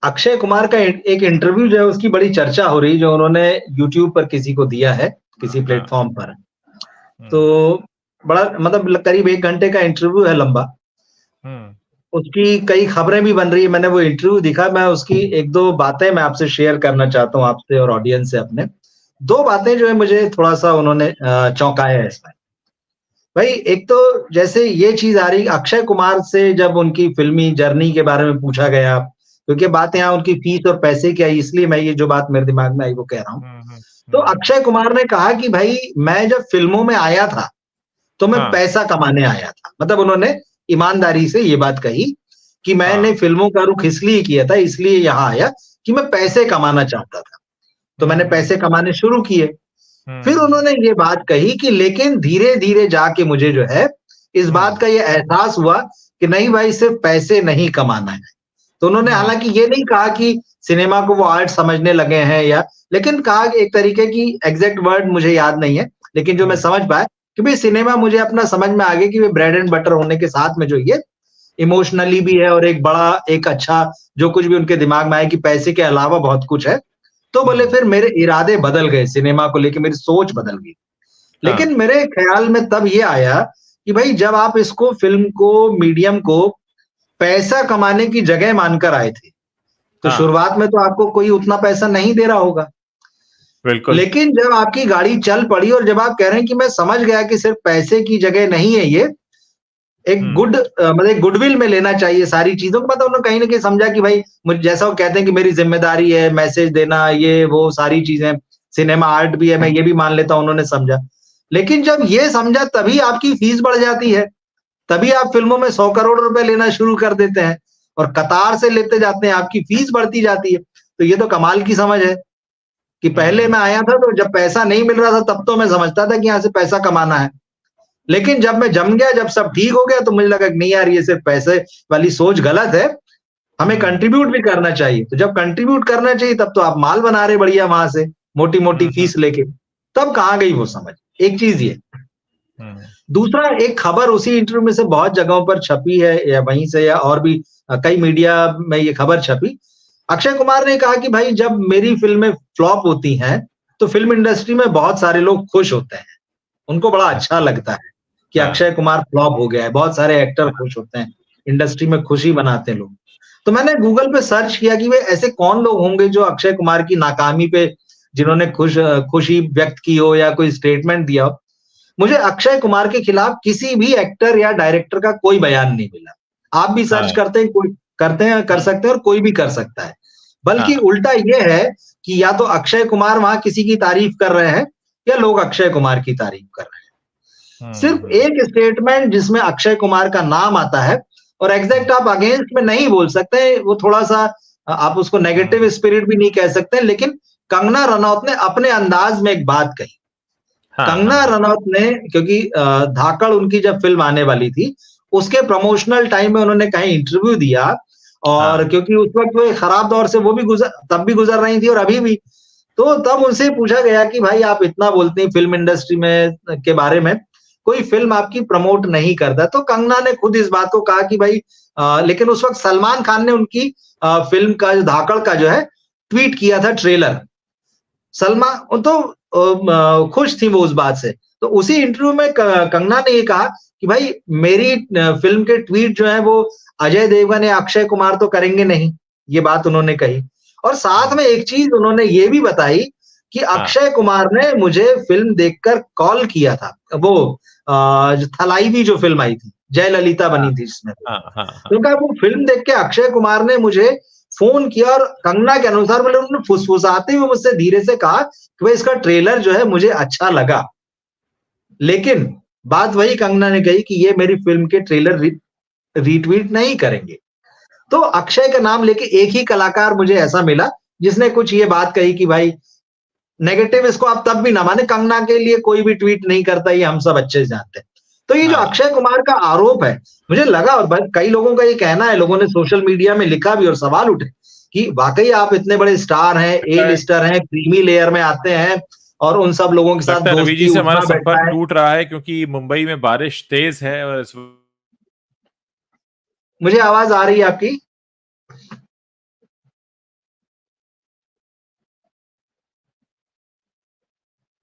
अक्षय कुमार का एक इंटरव्यू जो है उसकी बड़ी चर्चा हो रही जो उन्होंने यूट्यूब पर किसी को दिया है, किसी हाँ। प्लेटफ़ॉर्म पर। हुँ। तो बड़ा मतलब करीब 1 घंटे का इंटरव्यू है लंबा। हुँ। उसकी कई खबरें भी बन रही है, मैंने वो इंटरव्यू देखा, मैं उसकी 1-2 बातें मैं आपसे शेयर करना चाहता हूँ आपसे और ऑडियंस से अपने। 2 बातें जो है मुझे थोड़ा-सा उन्होंने चौंकाया है इसमें। भाई एक तो जैसे ये चीज़ आ रही अक्षय कुमार से जब उनकी फ़िल्मी जर्नी के बारे में पूछा गया, क्योंकि बात यहाँ उनकी फीस और पैसे की आई, इसलिए मैं ये जो बात मेरे दिमाग में आई वो कह रहा हूँ। तो अक्षय कुमार ने कहा कि भाई मैं जब फिल्मों में आया था तो मैं पैसा कमाने आया था, मतलब उन्होंने ईमानदारी से ये बात कही कि मैंने फिल्मों का रुख इसलिए किया था, इसलिए यहाँ आया कि मैं पैसे कमाना चाहता था, तो मैंने पैसे कमाने शुरू किए। फिर उन्होंने ये बात कही कि लेकिन धीरे धीरे जाके मुझे जो है इस बात का ये एहसास हुआ कि नहीं भाई सिर्फ पैसे नहीं कमाना है। तो उन्होंने हालांकि ये नहीं कहा कि सिनेमा को वो आर्ट समझने लगे हैं या, लेकिन कहा कि एक तरीके की एग्जैक्ट वर्ड मुझे याद नहीं है, लेकिन जो मैं समझ पाया कि भाई सिनेमा मुझे अपना समझ में आ गया कि वे ब्रेड एंड बटर होने के साथ में जो ये इमोशनली भी है और एक बड़ा एक अच्छा जो कुछ भी उनके दिमाग में आया कि पैसे के अलावा बहुत कुछ है। तो बोले फिर मेरे इरादे बदल गए, सिनेमा को लेके मेरी सोच बदल गई। लेकिन मेरे ख्याल में तब ये आया कि भाई जब आप इसको फिल्म को मीडियम को पैसा कमाने की जगह मानकर आए थे, तो शुरुआत में तो आपको कोई उतना पैसा नहीं दे रहा होगा। बिल्कुल। लेकिन जब आपकी गाड़ी चल पड़ी और जब आप कह रहे हैं कि मैं समझ गया कि सिर्फ पैसे की जगह नहीं है ये, एक मतलब गुडविल में लेना चाहिए सारी चीजों को, मतलब उन्होंने कहीं ना कहीं समझा कि भाई मुझे जैसा वो कहते हैं कि मेरी जिम्मेदारी है मैसेज देना, ये वो सारी चीजें, सिनेमा आर्ट भी है, मैं ये भी मान लेता हूं, उन्होंने समझा। लेकिन जब ये समझा तभी आपकी फीस बढ़ जाती है, तभी आप फिल्मों में 100 करोड़ रुपए लेना शुरू कर देते हैं और कतार से लेते जाते हैं, आपकी फीस बढ़ती जाती है। तो ये तो कमाल की समझ है कि पहले मैं आया था तो जब पैसा नहीं मिल रहा था तब तो मैं समझता था कि यहाँ से पैसा कमाना है, लेकिन जब मैं जम गया, जब सब ठीक हो गया, तो मुझे लगा कि नहीं यार ये सिर्फ पैसे वाली सोच गलत है, हमें कंट्रीब्यूट भी करना चाहिए। तो जब कंट्रीब्यूट करना चाहिए तब तो आप माल बना रहे बढ़िया वहां से मोटी मोटी फीस लेके, तब कहाँ गई वो समझ। एक चीज ये, दूसरा एक खबर उसी इंटरव्यू में से बहुत जगहों पर छपी है, या वहीं से या और भी कई मीडिया में ये खबर छपी। अक्षय कुमार ने कहा कि भाई जब मेरी फिल्में फ्लॉप होती हैं तो फिल्म इंडस्ट्री में बहुत सारे लोग खुश होते हैं, उनको बड़ा अच्छा लगता है कि अक्षय कुमार फ्लॉप हो गया है, बहुत सारे एक्टर खुश होते हैं, इंडस्ट्री में खुशी मनाते हैं लोग। तो मैंने गूगल पे सर्च किया कि वे ऐसे कौन लोग होंगे जो अक्षय कुमार की नाकामी पे जिन्होंने खुशी व्यक्त की हो या कोई स्टेटमेंट दिया हो। मुझे अक्षय कुमार के खिलाफ किसी भी एक्टर या डायरेक्टर का कोई बयान नहीं मिला। आप भी सर्च करते हैं, कोई करते हैं, कर सकते हैं, और कोई भी कर सकता है। बल्कि उल्टा ये है कि या तो अक्षय कुमार वहां किसी की तारीफ कर रहे हैं या लोग अक्षय कुमार की तारीफ कर रहे हैं। सिर्फ एक स्टेटमेंट जिसमें अक्षय कुमार का नाम आता है, और एग्जैक्ट आप अगेंस्ट में नहीं बोल सकते, वो थोड़ा सा आप उसको नेगेटिव स्पिरिट भी नहीं कह सकते, लेकिन कंगना रनौत ने अपने अंदाज में एक बात कही। कंगना रनौत ने, क्योंकि धाकड़ उनकी जब फिल्म आने वाली थी उसके प्रमोशनल टाइम में उन्होंने कहीं इंटरव्यू दिया, और क्योंकि उस वक्त वो खराब दौर से वो भी तब भी गुजर रही थी और अभी भी, तो तब उनसे पूछा गया कि भाई आप इतना बोलते हैं फिल्म इंडस्ट्री में के बारे में, कोई फिल्म आपकी प्रमोट नहीं करता। तो कंगना ने खुद इस बात को कहा कि भाई लेकिन उस वक्त सलमान खान ने उनकी फिल्म का जो धाकड़ का जो है ट्वीट किया था ट्रेलर, सलमान तो खुश थी वो उस बात से। तो उसी इंटरव्यू में कंगना ने ये कहा कि भाई मेरी फिल्म के ट्वीट जो है वो अजय देवगन या अक्षय कुमार तो करेंगे नहीं, ये बात उन्होंने कही। और साथ में एक चीज उन्होंने ये भी बताई कि अक्षय कुमार ने मुझे फिल्म देखकर कॉल किया था, वो थलाईवी जो फिल्म आई थी, जयललिता बनी थी जिसमें, तो कहा वो फिल्म देख के अक्षय कुमार ने मुझे फोन किया, और कंगना के अनुसार मतलब उन्होंने फुसफुसाते हुए मुझसे धीरे से कहा कि भाई इसका ट्रेलर जो है मुझे अच्छा लगा। लेकिन बात वही कंगना ने कही कि ये मेरी फिल्म के ट्रेलर रीट्वीट नहीं करेंगे। तो अक्षय का नाम लेके एक ही कलाकार मुझे ऐसा मिला जिसने कुछ ये बात कही कि भाई नेगेटिव इसको आप तब भी ना माने, कंगना के लिए कोई भी ट्वीट नहीं करता, ये हम सब अच्छे से जानते हैं। तो ये जो अक्षय कुमार का आरोप है, मुझे लगा, और कई लोगों का ये कहना है, लोगों ने सोशल मीडिया में लिखा भी और सवाल उठे कि वाकई आप इतने बड़े स्टार हैं, ए लिस्टर हैं, क्रीमी लेयर में आते हैं, और उन सब लोगों के साथ रवि जी से हमारा संपर्क टूट रहा है क्योंकि मुंबई में बारिश तेज है। और मुझे आवाज आ रही है आपकी?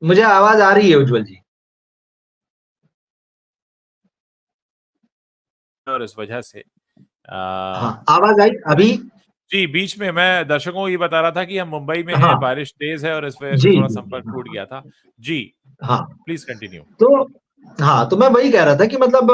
मुझे आवाज आ रही है उज्जवल जी। और इस वजह से आवाज आई अभी? जी, बीच में मैं दर्शकों को ये बता रहा था कि हम मुंबई में हैं, बारिश तेज है और इस वजह से थोड़ा संपर्क टूट गया था। जी हाँ, प्लीज कंटिन्यू। तो मैं वही कह रहा था कि मतलब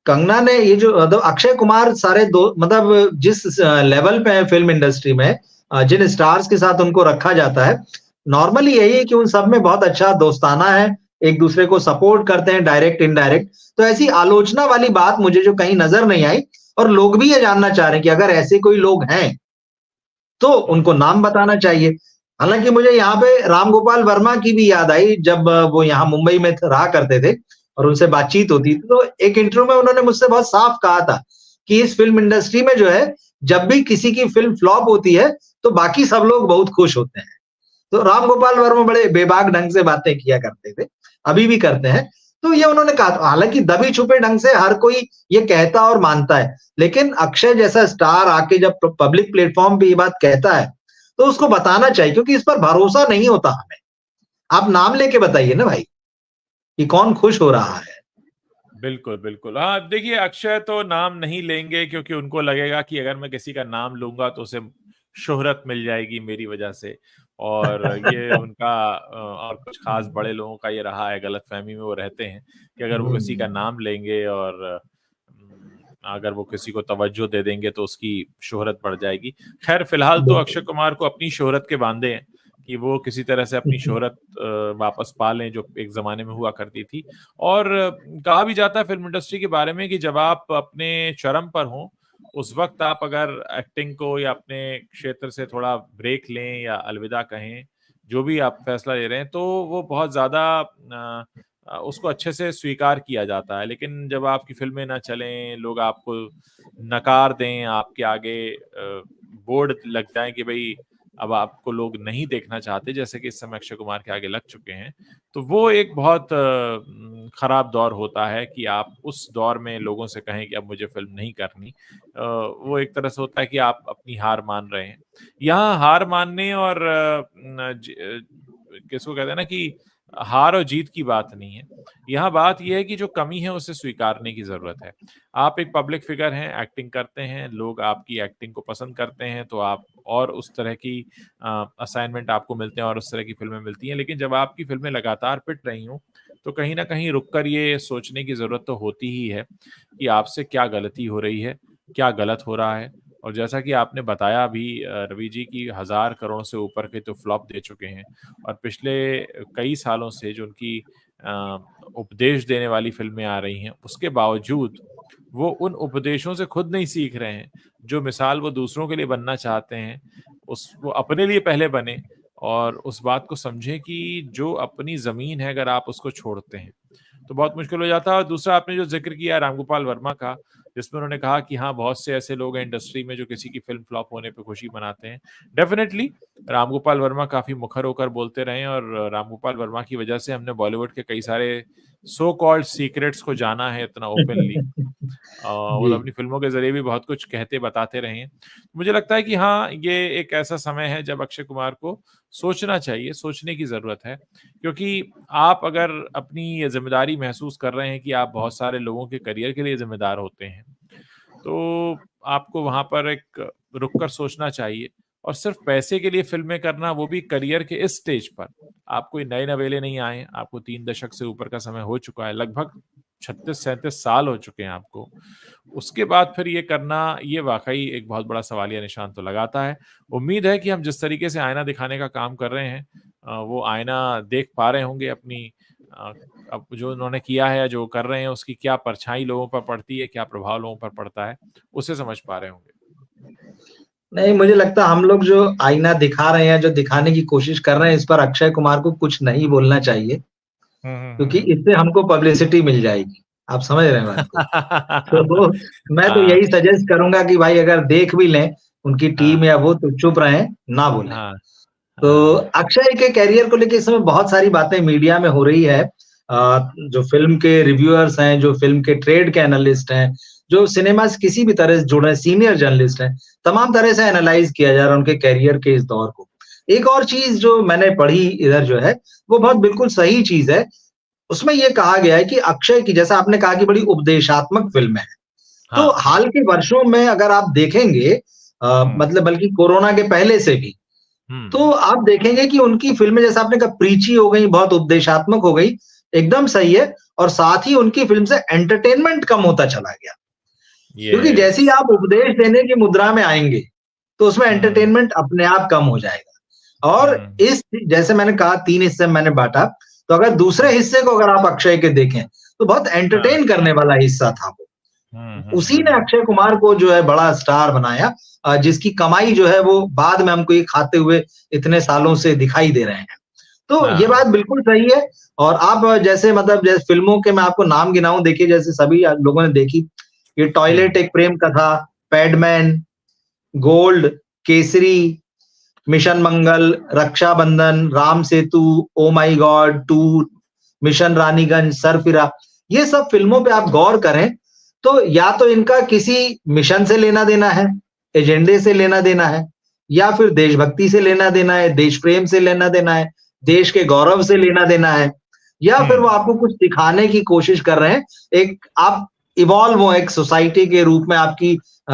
कंगना ने ये जो अक्षय कुमार सारे दो मतलब जिस लेवल पे है फिल्म इंडस्ट्री में, जिन स्टार्स के साथ उनको रखा जाता है, नॉर्मली यही है कि उन सब में बहुत अच्छा दोस्ताना है, एक दूसरे को सपोर्ट करते हैं डायरेक्ट इनडायरेक्ट। तो ऐसी आलोचना वाली बात मुझे जो कहीं नजर नहीं आई, और लोग भी ये जानना चाह रहे हैं कि अगर ऐसे कोई लोग हैं तो उनको नाम बताना चाहिए। हालांकि मुझे यहाँ पे राम गोपाल वर्मा की भी याद आई, जब वो यहाँ मुंबई में रहा करते थे और उनसे बातचीत होती थी, तो एक इंटरव्यू में उन्होंने मुझसे बहुत साफ कहा था कि इस फिल्म इंडस्ट्री में जो है, जब भी किसी की फिल्म फ्लॉप होती है तो बाकी सब लोग बहुत खुश होते हैं। तो राम गोपाल वर्मा बड़े बेबाक ढंग से बातें किया करते थे, अभी भी करते हैं। तो ये उन्होंने कहा, हालांकि दबी छुपे ढंग से हर कोई ये कहता और मानता है, लेकिन अक्षय जैसा स्टार आके जब पब्लिक प्लेटफॉर्म पे ये बात कहता है तो उसको बताना चाहिए, क्योंकि इस पर भरोसा नहीं होता हमें। आप नाम लेके बताइए ना भाई कि कौन खुश हो रहा है। बिल्कुल, बिल्कुल। हाँ, देखिए अक्षय तो नाम नहीं लेंगे क्योंकि उनको लगेगा कि अगर मैं किसी का नाम लूँगा तो उसे शोहरत मिल जाएगी मेरी वजह से, और ये उनका और कुछ ख़ास बड़े लोगों का ये रहा है, गलतफ़हमी में वो रहते हैं कि अगर वो किसी का नाम लेंगे और अगर वो किसी को तवज्जो दे देंगे तो उसकी शोहरत बढ़ जाएगी। ख़ैर फ़िलहाल तो अक्षय कुमार को अपनी शोहरत के बांधे हैं कि वो किसी तरह से अपनी शोहरत वापस पा लें, जो एक ज़माने में हुआ करती थी। और कहा भी जाता है फ़िल्म इंडस्ट्री के बारे में कि जब आप अपने चरम पर हों, उस वक़्त आप अगर एक्टिंग को या अपने क्षेत्र से थोड़ा ब्रेक लें या अलविदा कहें, जो भी आप फ़ैसला ले रहे हैं, तो वो बहुत ज़्यादा उसको अच्छे से स्वीकार किया जाता है। लेकिन जब आपकी फ़िल्में ना चलें, लोग आपको नकार दें, आपके आगे बोर्ड लग जाएँ कि भई अब आपको लोग नहीं देखना चाहते, जैसे कि इस समय अक्षय कुमार के आगे लग चुके हैं, तो वो एक बहुत खराब दौर होता है कि आप उस दौर में लोगों से कहें कि अब मुझे फ़िल्म नहीं करनी। वो एक तरह से होता है कि आप अपनी हार मान रहे हैं। यहाँ हार मानने और किसको कहते हैं ना कि हार और जीत की बात नहीं है। यहाँ बात ये है कि जो कमी है उसे स्वीकारने की ज़रूरत है। आप एक पब्लिक फ़िगर हैं, एक्टिंग करते हैं, लोग आपकी एक्टिंग को पसंद करते हैं, तो आप और उस तरह की असाइनमेंट आपको मिलते हैं और उस तरह की फ़िल्में मिलती हैं। लेकिन जब आपकी फ़िल्में लगातार पिट रही हों, तो कहीं न कहीं रुक कर ये सोचने की ज़रूरत तो होती ही है कि आपसे क्या गलती हो रही है, क्या गलत हो रहा है। और जैसा कि आपने बताया अभी रवि जी कि 1000 करोड़ से ऊपर के तो फ्लॉप दे चुके हैं, और पिछले कई सालों से जो उनकी अ, उपदेश देने वाली फ़िल्में आ रही हैं, उसके बावजूद वो उन उपदेशों से खुद नहीं सीख रहे हैं। जो मिसाल वो दूसरों के लिए बनना चाहते हैं, वो अपने लिए पहले बने और उस बात को समझें कि जो अपनी ज़मीन है, अगर आप उसको छोड़ते हैं, तो बहुत मुश्किल हो जाता है। और दूसरा आपने जो ज़िक्र किया रामगोपाल वर्मा का, जिसमें उन्होंने कहा कि हाँ, बहुत से ऐसे लोग हैं इंडस्ट्री में जो किसी की फ़िल्म फ्लॉप होने पे खुशी मनाते हैं। डेफ़िनेटली रामगोपाल वर्मा काफ़ी मुखर होकर बोलते रहे हैं, और रामगोपाल वर्मा की वजह से हमने बॉलीवुड के कई सारे सो कॉल्ड सीक्रेट्स को जाना है इतना ओपनली। वो जी। तो अपनी फ़िल्मों के ज़रिए भी बहुत कुछ कहते बताते रहे हैं। मुझे लगता है कि हाँ, ये एक ऐसा समय है जब अक्षय कुमार को सोचना चाहिए, सोचने की ज़रूरत है। क्योंकि आप अगर अपनी ये ज़िम्मेदारी महसूस कर रहे हैं कि आप बहुत सारे लोगों के करियर के लिए ज़िम्मेदार होते हैं, तो आपको वहाँ पर एक रुक कर सोचना चाहिए। और सिर्फ़ पैसे के लिए फ़िल्में करना, वो भी करियर के इस स्टेज पर, आप कोई नए-नवेले नहीं आए हैं, आपको 3 दशक से ऊपर का समय हो चुका है, लगभग 36-37 साल हो चुके हैं आपको। उसके बाद फिर ये करना, ये वाक़ई एक बहुत बड़ा सवालिया निशान तो लगाता है। उम्मीद है कि हम जिस तरीके से आईना दिखाने का काम कर रहे हैं, वो आईना देख पा रहे होंगे अपनी अ, अब जो उन्होंने किया है या जो कर रहे हैं, उसकी क्या परछाई लोगों पर पड़ती है, क्या प्रभाव लोगों पर पड़ता है, उसे समझ पा रहे होंगे। नहीं, मुझे लगता है हम लोग जो आईना दिखा रहे हैं, जो दिखाने की कोशिश कर रहे हैं, इस पर अक्षय कुमार को कुछ नहीं बोलना चाहिए, हुँ, हुँ, हुँ, क्योंकि हुँ। इससे हमको पब्लिसिटी मिल जाएगी। आप समझ रहे हैं बात को? तो मैं तो हाँ, यही सजेस्ट करूँगा कि भाई अगर देख भी लें, उनकी हाँ, टीम या वो, तो चुप रहें, ना बोलें। हाँ, तो हाँ, अक्षय के करियर को लेके इस समय बहुत सारी बातें मीडिया में हो रही है। जो फ़िल्म के रिव्यूअर्स हैं, जो फ़िल्म के ट्रेड के एनालिस्ट हैं, जो सिनेमा से किसी भी तरह से जुड़े हैं, सीनियर जर्नलिस्ट हैं, तमाम तरह से एनालाइज़ किया जा रहा है उनके करियर के इस दौर को। एक और चीज़ जो मैंने पढ़ी इधर जो है, वो बहुत बिल्कुल सही चीज़ है। उसमें ये कहा गया है कि अक्षय की, जैसा आपने कहा कि बड़ी उपदेशात्मक फ़िल्म है। तो हाँ, हाल के वर्षों में अगर आप देखेंगे, हुँ, मतलब बल्कि कोरोना के पहले से भी, हुँ, तो आप देखेंगे कि उनकी फ़िल्में, जैसा आपने कहा, प्रीची हो गई, बहुत उपदेशात्मक हो गई, एकदम सही है, और साथ ही उनकी फिल्म से एंटरटेनमेंट कम होता चला गया। क्योंकि जैसे ही आप उपदेश देने की मुद्रा में आएंगे, तो उसमें एंटरटेनमेंट अपने आप कम हो जाएगा। और इस जैसे मैंने कहा 3 हिस्से में मैंने बांटा, तो अगर दूसरे हिस्से को अगर आप अक्षय के देखें, तो बहुत एंटरटेन करने वाला हिस्सा था वो। उसी ने अक्षय कुमार को जो है बड़ा स्टार बनाया, जिसकी कमाई जो है वो बाद में हमको ये खाते हुए इतने सालों से दिखाई दे रहे हैं। तो ये बात बिल्कुल सही है। और आप जैसे मतलब जैसे फिल्मों के मैं आपको नाम गिनाऊं, देखिए जैसे सभी लोगों ने देखी, ये टॉयलेट एक प्रेम कथा, पैडमैन, गोल्ड, केसरी, मिशन मंगल, रक्षाबंधन, राम सेतु, ओ माई गॉड 2, मिशन रानीगंज, सरफिरा, ये सब फिल्मों पे आप गौर करें तो या तो इनका किसी मिशन से लेना देना है, एजेंडे से लेना देना है, या फिर देशभक्ति से लेना देना है, देश प्रेम से लेना देना है, देश के गौरव से लेना देना है, या फिर वो आपको कुछ सिखाने की कोशिश कर रहे हैं। एक आप इवॉल्व हो एक सोसाइटी के रूप में, आपकी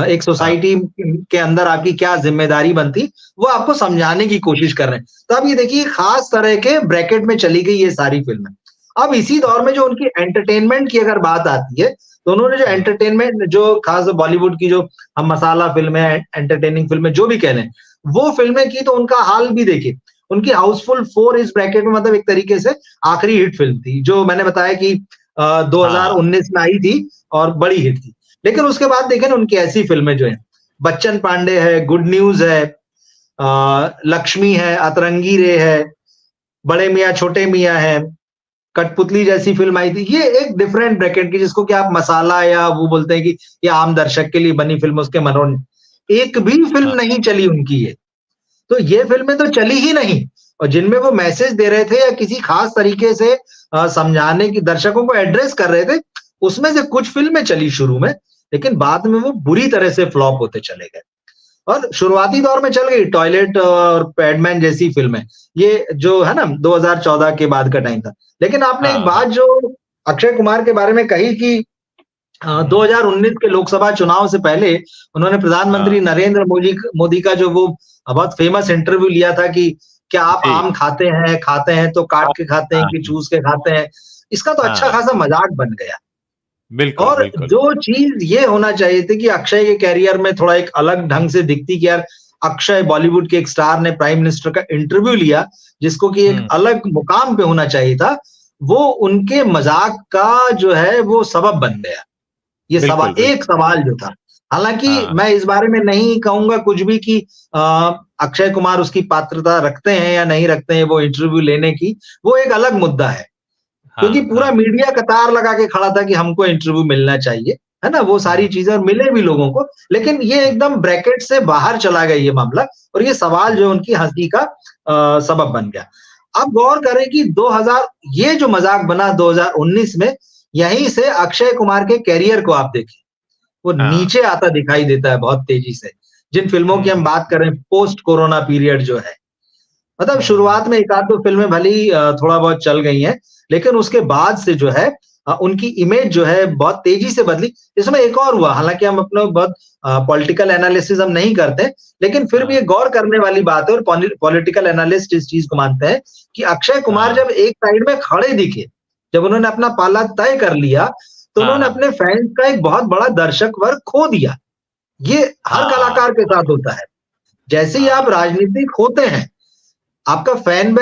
एक सोसाइटी के अंदर आपकी क्या जिम्मेदारी बनती, वो आपको समझाने की कोशिश कर रहे हैं। तो अब ये देखिए खास तरह के ब्रैकेट में चली गई ये सारी फिल्में। अब इसी दौर में जो उनकी एंटरटेनमेंट की अगर बात आती है, तो उन्होंने जो एंटरटेनमेंट, जो खास बॉलीवुड की जो हम मसाला फिल्में, एंटरटेनिंग फिल्में जो भी कह लें, वो फिल्में की, तो उनका हाल भी देखिए। उनकी हाउसफुल 4 इस ब्रैकेट में मतलब एक तरीके से आखिरी हिट फिल्म थी, जो मैंने बताया कि 2019 में आई थी और बड़ी हिट थी। लेकिन उसके बाद देखें ना उनकी ऐसी फिल्में जो है, बच्चन पांडे है, गुड न्यूज है, लक्ष्मी है, अतरंगी रे है, बड़े मियाँ छोटे मियाँ है, कठपुतली जैसी फिल्म आई थी। ये एक डिफरेंट ब्रैकेट की, जिसको कि आप मसाला या वो बोलते हैं कि ये आम दर्शक के लिए बनी फिल्म, उसके मनोरंजन, एक भी फिल्म नहीं चली उनकी ये। तो ये फिल्में तो चली ही नहीं, और जिनमें वो मैसेज दे रहे थे या किसी खास तरीके से समझाने की, दर्शकों को एड्रेस कर रहे थे, उसमें से कुछ फिल्में चली शुरू में, लेकिन बाद में वो बुरी तरह से फ्लॉप होते चले गए। और शुरुआती दौर में चल गई टॉयलेट और पैडमैन जैसी फिल्में, ये जो है ना 2014 के बाद का टाइम था। लेकिन आपने एक बात जो अक्षय कुमार के बारे में कही कि 2019 के लोकसभा चुनाव से पहले उन्होंने प्रधानमंत्री नरेंद्र मोदी का जो वो बहुत फेमस इंटरव्यू लिया था कि क्या आप आम खाते हैं तो काट के खाते हैं कि चूस के खाते हैं, इसका तो अच्छा खासा मजाक बन गया। बिल्कुल, और बिल्कुल। जो चीज ये होना चाहिए थी कि अक्षय के कैरियर में थोड़ा एक अलग ढंग से दिखती कि यार अक्षय बॉलीवुड के एक स्टार ने प्राइम मिनिस्टर का इंटरव्यू लिया, जिसको कि एक अलग मुकाम पे होना चाहिए था, वो उनके मजाक का जो है वो सबब बन गया। ये सवाल, एक सवाल जो था, हालांकि मैं इस बारे में नहीं कहूंगा कुछ भी कि अक्षय कुमार उसकी पात्रता रखते हैं या नहीं रखते हैं वो इंटरव्यू लेने की, वो एक अलग मुद्दा है। क्योंकि पूरा मीडिया कतार लगा के खड़ा था कि हमको इंटरव्यू मिलना चाहिए, है ना, वो सारी चीजें, और मिले भी लोगों को। लेकिन ये एकदम ब्रैकेट से बाहर चला गया ये मामला, और ये सवाल जो उनकी हंसी का सबब बन गया। अब गौर करें कि 2000 ये जो मजाक बना 2019 में, यहीं से अक्षय कुमार के कैरियर को आप देखें, वो नीचे आता दिखाई देता है बहुत तेजी से। जिन फिल्मों की हम बात कर रहे हैं, पोस्ट कोरोना पीरियड जो है, मतलब शुरुआत में एक आध दो फिल्में भली थोड़ा बहुत चल गई हैं, लेकिन उसके बाद से जो है उनकी इमेज जो है बहुत तेजी से बदली। इसमें एक और हुआ, हालांकि हम अपना बहुत पॉलिटिकल एनालिसिस हम नहीं करते, लेकिन फिर भी ये गौर करने वाली बात है, और पॉलिटिकल एनालिस्ट इस चीज को मानते हैं कि अक्षय कुमार जब एक साइड में खड़े दिखे, जब उन्होंने अपना पाला तय कर लिया, तो उन्होंने अपने फैंस का एक बहुत बड़ा दर्शक वर्ग खो दिया। ये हर कलाकार के साथ होता है। जैसे ही आप राजनीतिक होते हैं, आपका फैन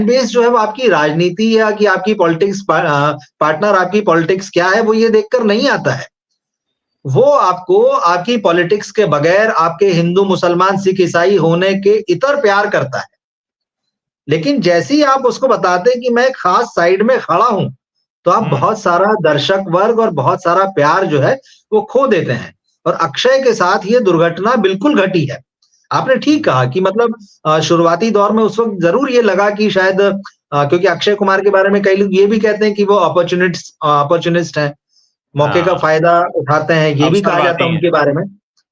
बेस जो है वो आपकी राजनीति या कि आपकी पॉलिटिक्स पार्टनर आपकी पॉलिटिक्स क्या है वो ये देखकर नहीं आता है। वो आपको आपकी पॉलिटिक्स के बगैर आपके हिंदू मुसलमान सिख ईसाई होने के इतर प्यार करता है। लेकिन जैसे ही आप उसको बताते हैं कि मैं खास साइड में खड़ा हूं, तो आप बहुत सारा दर्शक वर्ग और बहुत सारा प्यार जो है वो खो देते हैं। और अक्षय के साथ ये दुर्घटना बिल्कुल घटी है। आपने ठीक कहा कि मतलब शुरुआती दौर में उस वक्त जरूर ये लगा कि शायद क्योंकि अक्षय कुमार के बारे में कई लोग ये भी कहते हैं कि वो अपॉर्चुनिस्ट हैं, मौके का फायदा उठाते हैं, ये भी कहा जाता है उनके बारे में।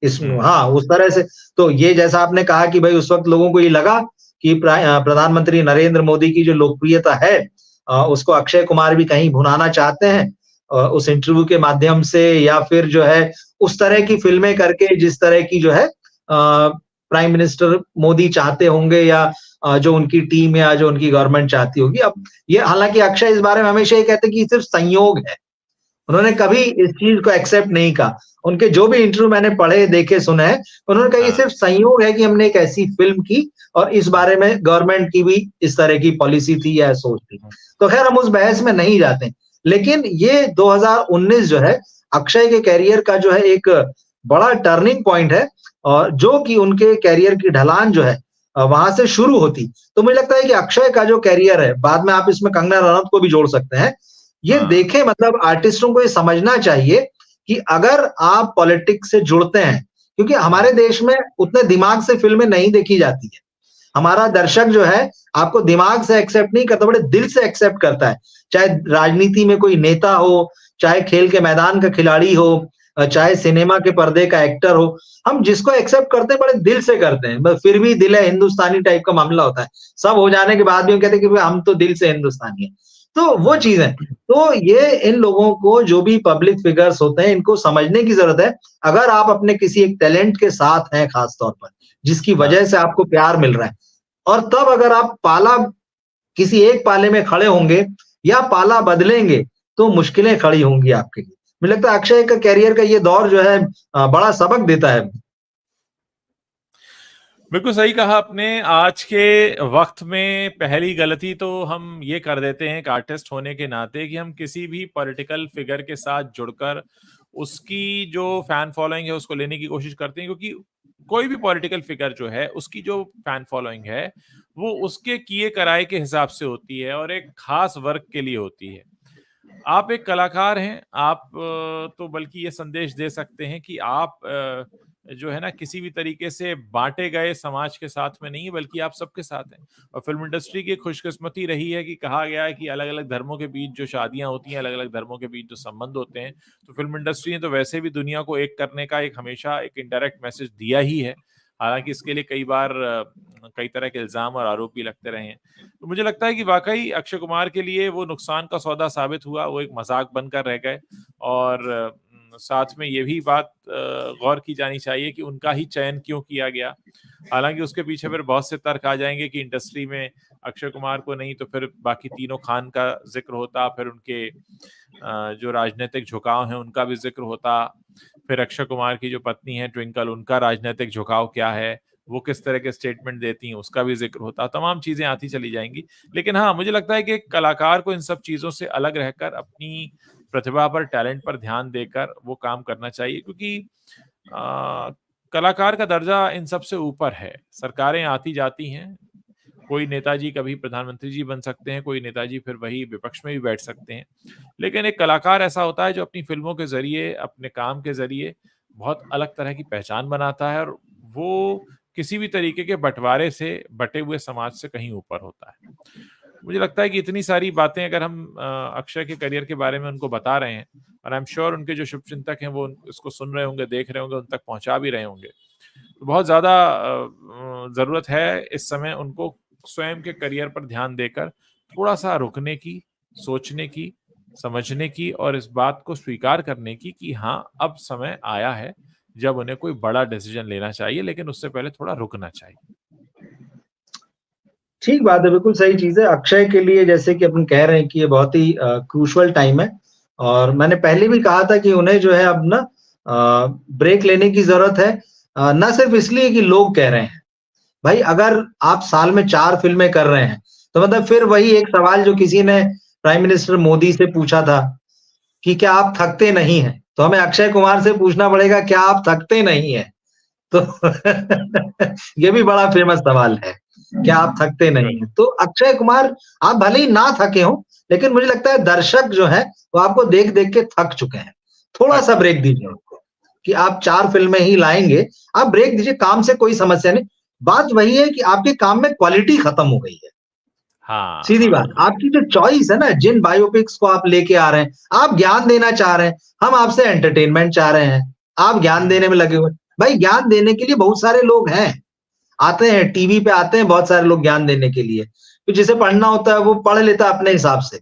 उस तरह से तो ये जैसा आपने कहा कि भाई उस वक्त लोगों को ये लगा कि प्रधानमंत्री नरेंद्र मोदी की जो लोकप्रियता है उसको अक्षय कुमार भी कहीं भुनाना चाहते हैं उस इंटरव्यू के माध्यम से, या फिर जो है उस तरह की फिल्में करके जिस तरह की जो है प्राइम मिनिस्टर मोदी चाहते होंगे, या जो उनकी टीम या जो उनकी गवर्नमेंट चाहती होगी। अब ये हालांकि अक्षय इस बारे में हमेशा ये कहते कि सिर्फ संयोग है, उन्होंने कभी इस चीज को एक्सेप्ट नहीं कहा। उनके जो भी इंटरव्यू मैंने पढ़े, देखे, सुने हैं, उन्होंने कहा ये सिर्फ संयोग है कि हमने एक ऐसी फिल्म की और इस बारे में गवर्नमेंट की भी इस तरह की पॉलिसी थी या सोच थी। तो खैर हम उस बहस में नहीं जाते, लेकिन ये 2019 जो है अक्षय के कैरियर का जो है एक बड़ा टर्निंग पॉइंट है, और जो कि उनके कैरियर की ढलान जो है वहां से शुरू होती। तो मुझे लगता है कि अक्षय का जो कैरियर है, बाद में आप इसमें कंगना रनौत को भी जोड़ सकते हैं, ये देखें, मतलब आर्टिस्टों को ये समझना चाहिए कि अगर आप पॉलिटिक्स से जुड़ते हैं, क्योंकि हमारे देश में उतने दिमाग से फिल्में नहीं देखी जाती है। हमारा दर्शक जो है आपको दिमाग से एक्सेप्ट नहीं करता, बड़े दिल से एक्सेप्ट करता है। चाहे राजनीति में कोई नेता हो, चाहे खेल के मैदान का खिलाड़ी हो, चाहे सिनेमा के पर्दे का एक्टर हो, हम जिसको एक्सेप्ट करते हैं बड़े दिल से करते हैं। फिर भी दिल है हिंदुस्तानी टाइप का मामला होता है। सब हो जाने के बाद भी हम कहते हैं कि हम तो दिल से हिंदुस्तानी है। तो वो चीज है। तो ये इन लोगों को, जो भी पब्लिक फिगर्स होते हैं, इनको समझने की जरूरत है। अगर आप अपने किसी एक टैलेंट के साथ हैं खास तौर पर, जिसकी वजह से आपको प्यार मिल रहा है, और तब अगर आप पाला किसी एक पाले में खड़े होंगे या पाला बदलेंगे, तो मुश्किलें खड़ी होंगी आपके लिए। मुझे लगता है अक्षय का कैरियर का ये दौर जो है बड़ा सबक देता है। बिल्कुल सही कहा आपने। आज के वक्त में पहली गलती तो हम ये कर देते हैं एक आर्टिस्ट होने के नाते कि हम किसी भी पॉलिटिकल फिगर के साथ जुड़कर उसकी जो फैन फॉलोइंग है उसको लेने की कोशिश करते हैं, क्योंकि कोई भी पॉलिटिकल फिगर जो है उसकी जो फैन फॉलोइंग है वो उसके किए कराए के हिसाब से होती है और एक खास वर्ग के लिए होती है। आप एक कलाकार हैं, आप तो बल्कि ये संदेश दे सकते हैं कि आप जो है ना किसी भी तरीके से बांटे गए समाज के साथ में नहीं, बल्कि आप सबके साथ हैं। और फिल्म इंडस्ट्री की खुशकिस्मती रही है कि कहा गया है कि अलग-अलग धर्मों के बीच जो शादियां होती हैं, अलग-अलग धर्मों के बीच जो संबंध होते हैं, तो फिल्म इंडस्ट्री ने तो वैसे भी दुनिया को एक करने का एक हमेशा एक इनडायरेक्ट मैसेज दिया ही है। हालांकि इसके लिए कई बार कई तरह के इल्जाम और आरोप भी लगते रहे हैं। तो मुझे लगता है कि वाकई अक्षय कुमार के लिए वो नुकसान का सौदा साबित हुआ, वो एक मजाक बनकर रह गए। और साथ में ये भी बात गौर की जानी चाहिए कि उनका ही चयन क्यों किया गया। हालांकि उसके पीछे फिर बहुत से तर्क आ जाएंगे कि इंडस्ट्री में अक्षय कुमार को नहीं तो फिर बाकी तीनों खान का जिक्र होता, फिर उनके जो राजनीतिक झुकाव हैं उनका भी जिक्र होता, फिर अक्षय कुमार की जो पत्नी है ट्विंकल, उनका राजनीतिक झुकाव क्या है, वो किस तरह के स्टेटमेंट देती हैं, उसका भी जिक्र होता। तमाम चीजें आती चली जाएंगी। लेकिन हाँ, मुझे लगता है कि एक कलाकार को इन सब चीजों से अलग रहकर अपनी प्रतिभा पर, टैलेंट पर ध्यान देकर वो काम करना चाहिए, क्योंकि कलाकार का दर्जा इन सब से ऊपर है। सरकारें आती जाती हैं, कोई नेताजी कभी प्रधानमंत्री जी बन सकते हैं, कोई नेताजी फिर वही विपक्ष में भी बैठ सकते हैं, लेकिन एक कलाकार ऐसा होता है जो अपनी फिल्मों के जरिए, अपने काम के जरिए बहुत अलग तरह की पहचान बनाता है, और वो किसी भी तरीके के बंटवारे से, बटे हुए समाज से कहीं ऊपर होता है। मुझे लगता है कि इतनी सारी बातें अगर हम अक्षय के करियर के बारे में उनको बता रहे हैं, और आई एम श्योर उनके जो शुभचिंतक हैं वो इसको सुन रहे होंगे, देख रहे होंगे, उन तक पहुंचा भी रहे होंगे, तो बहुत ज्यादा जरूरत है इस समय उनको स्वयं के करियर पर ध्यान देकर थोड़ा सा रुकने की, सोचने की, समझने की, और इस बात को स्वीकार करने की कि हाँ, अब समय आया है जब उन्हें कोई बड़ा डिसीजन लेना चाहिए, लेकिन उससे पहले थोड़ा रुकना चाहिए। ठीक बात है, बिल्कुल सही चीज है। अक्षय के लिए जैसे कि अपन कह रहे हैं कि ये बहुत ही क्रूशल टाइम है, और मैंने पहले भी कहा था कि उन्हें जो है अब ना ब्रेक लेने की जरूरत है। न सिर्फ इसलिए कि लोग कह रहे हैं, भाई अगर आप साल में 4 फिल्में कर रहे हैं, तो मतलब फिर वही एक सवाल जो किसी ने प्राइम मिनिस्टर मोदी से पूछा था कि क्या आप थकते नहीं हैं, तो हमें अक्षय कुमार से पूछना पड़ेगा क्या आप थकते नहीं हैं। तो ये भी बड़ा फेमस सवाल है, क्या आप थकते नहीं हैं। तो अक्षय कुमार, आप भले ही ना थके हो, लेकिन मुझे लगता है दर्शक जो है वो आपको देख देख के थक चुके हैं। थोड़ा सा ब्रेक दीजिए उनको, कि आप 4 फिल्में ही लाएंगे, आप ब्रेक दीजिए, काम से कोई समस्या नहीं। बात वही है कि आपके काम में क्वालिटी खत्म हो गई है। हाँ, सीधी बात, आपकी जो चॉइस है ना, जिन बायोपिक्स को आप लेके आ रहे हैं, आप ज्ञान देना चाह रहे हैं, हम आपसे एंटरटेनमेंट चाह रहे हैं, आप ज्ञान देने में लगे हुए। भाई ज्ञान देने के लिए बहुत सारे लोग हैं, आते हैं टीवी पे, आते हैं बहुत सारे लोग ज्ञान देने के लिए, तो जिसे पढ़ना होता है वो पढ़ लेता है अपने हिसाब से।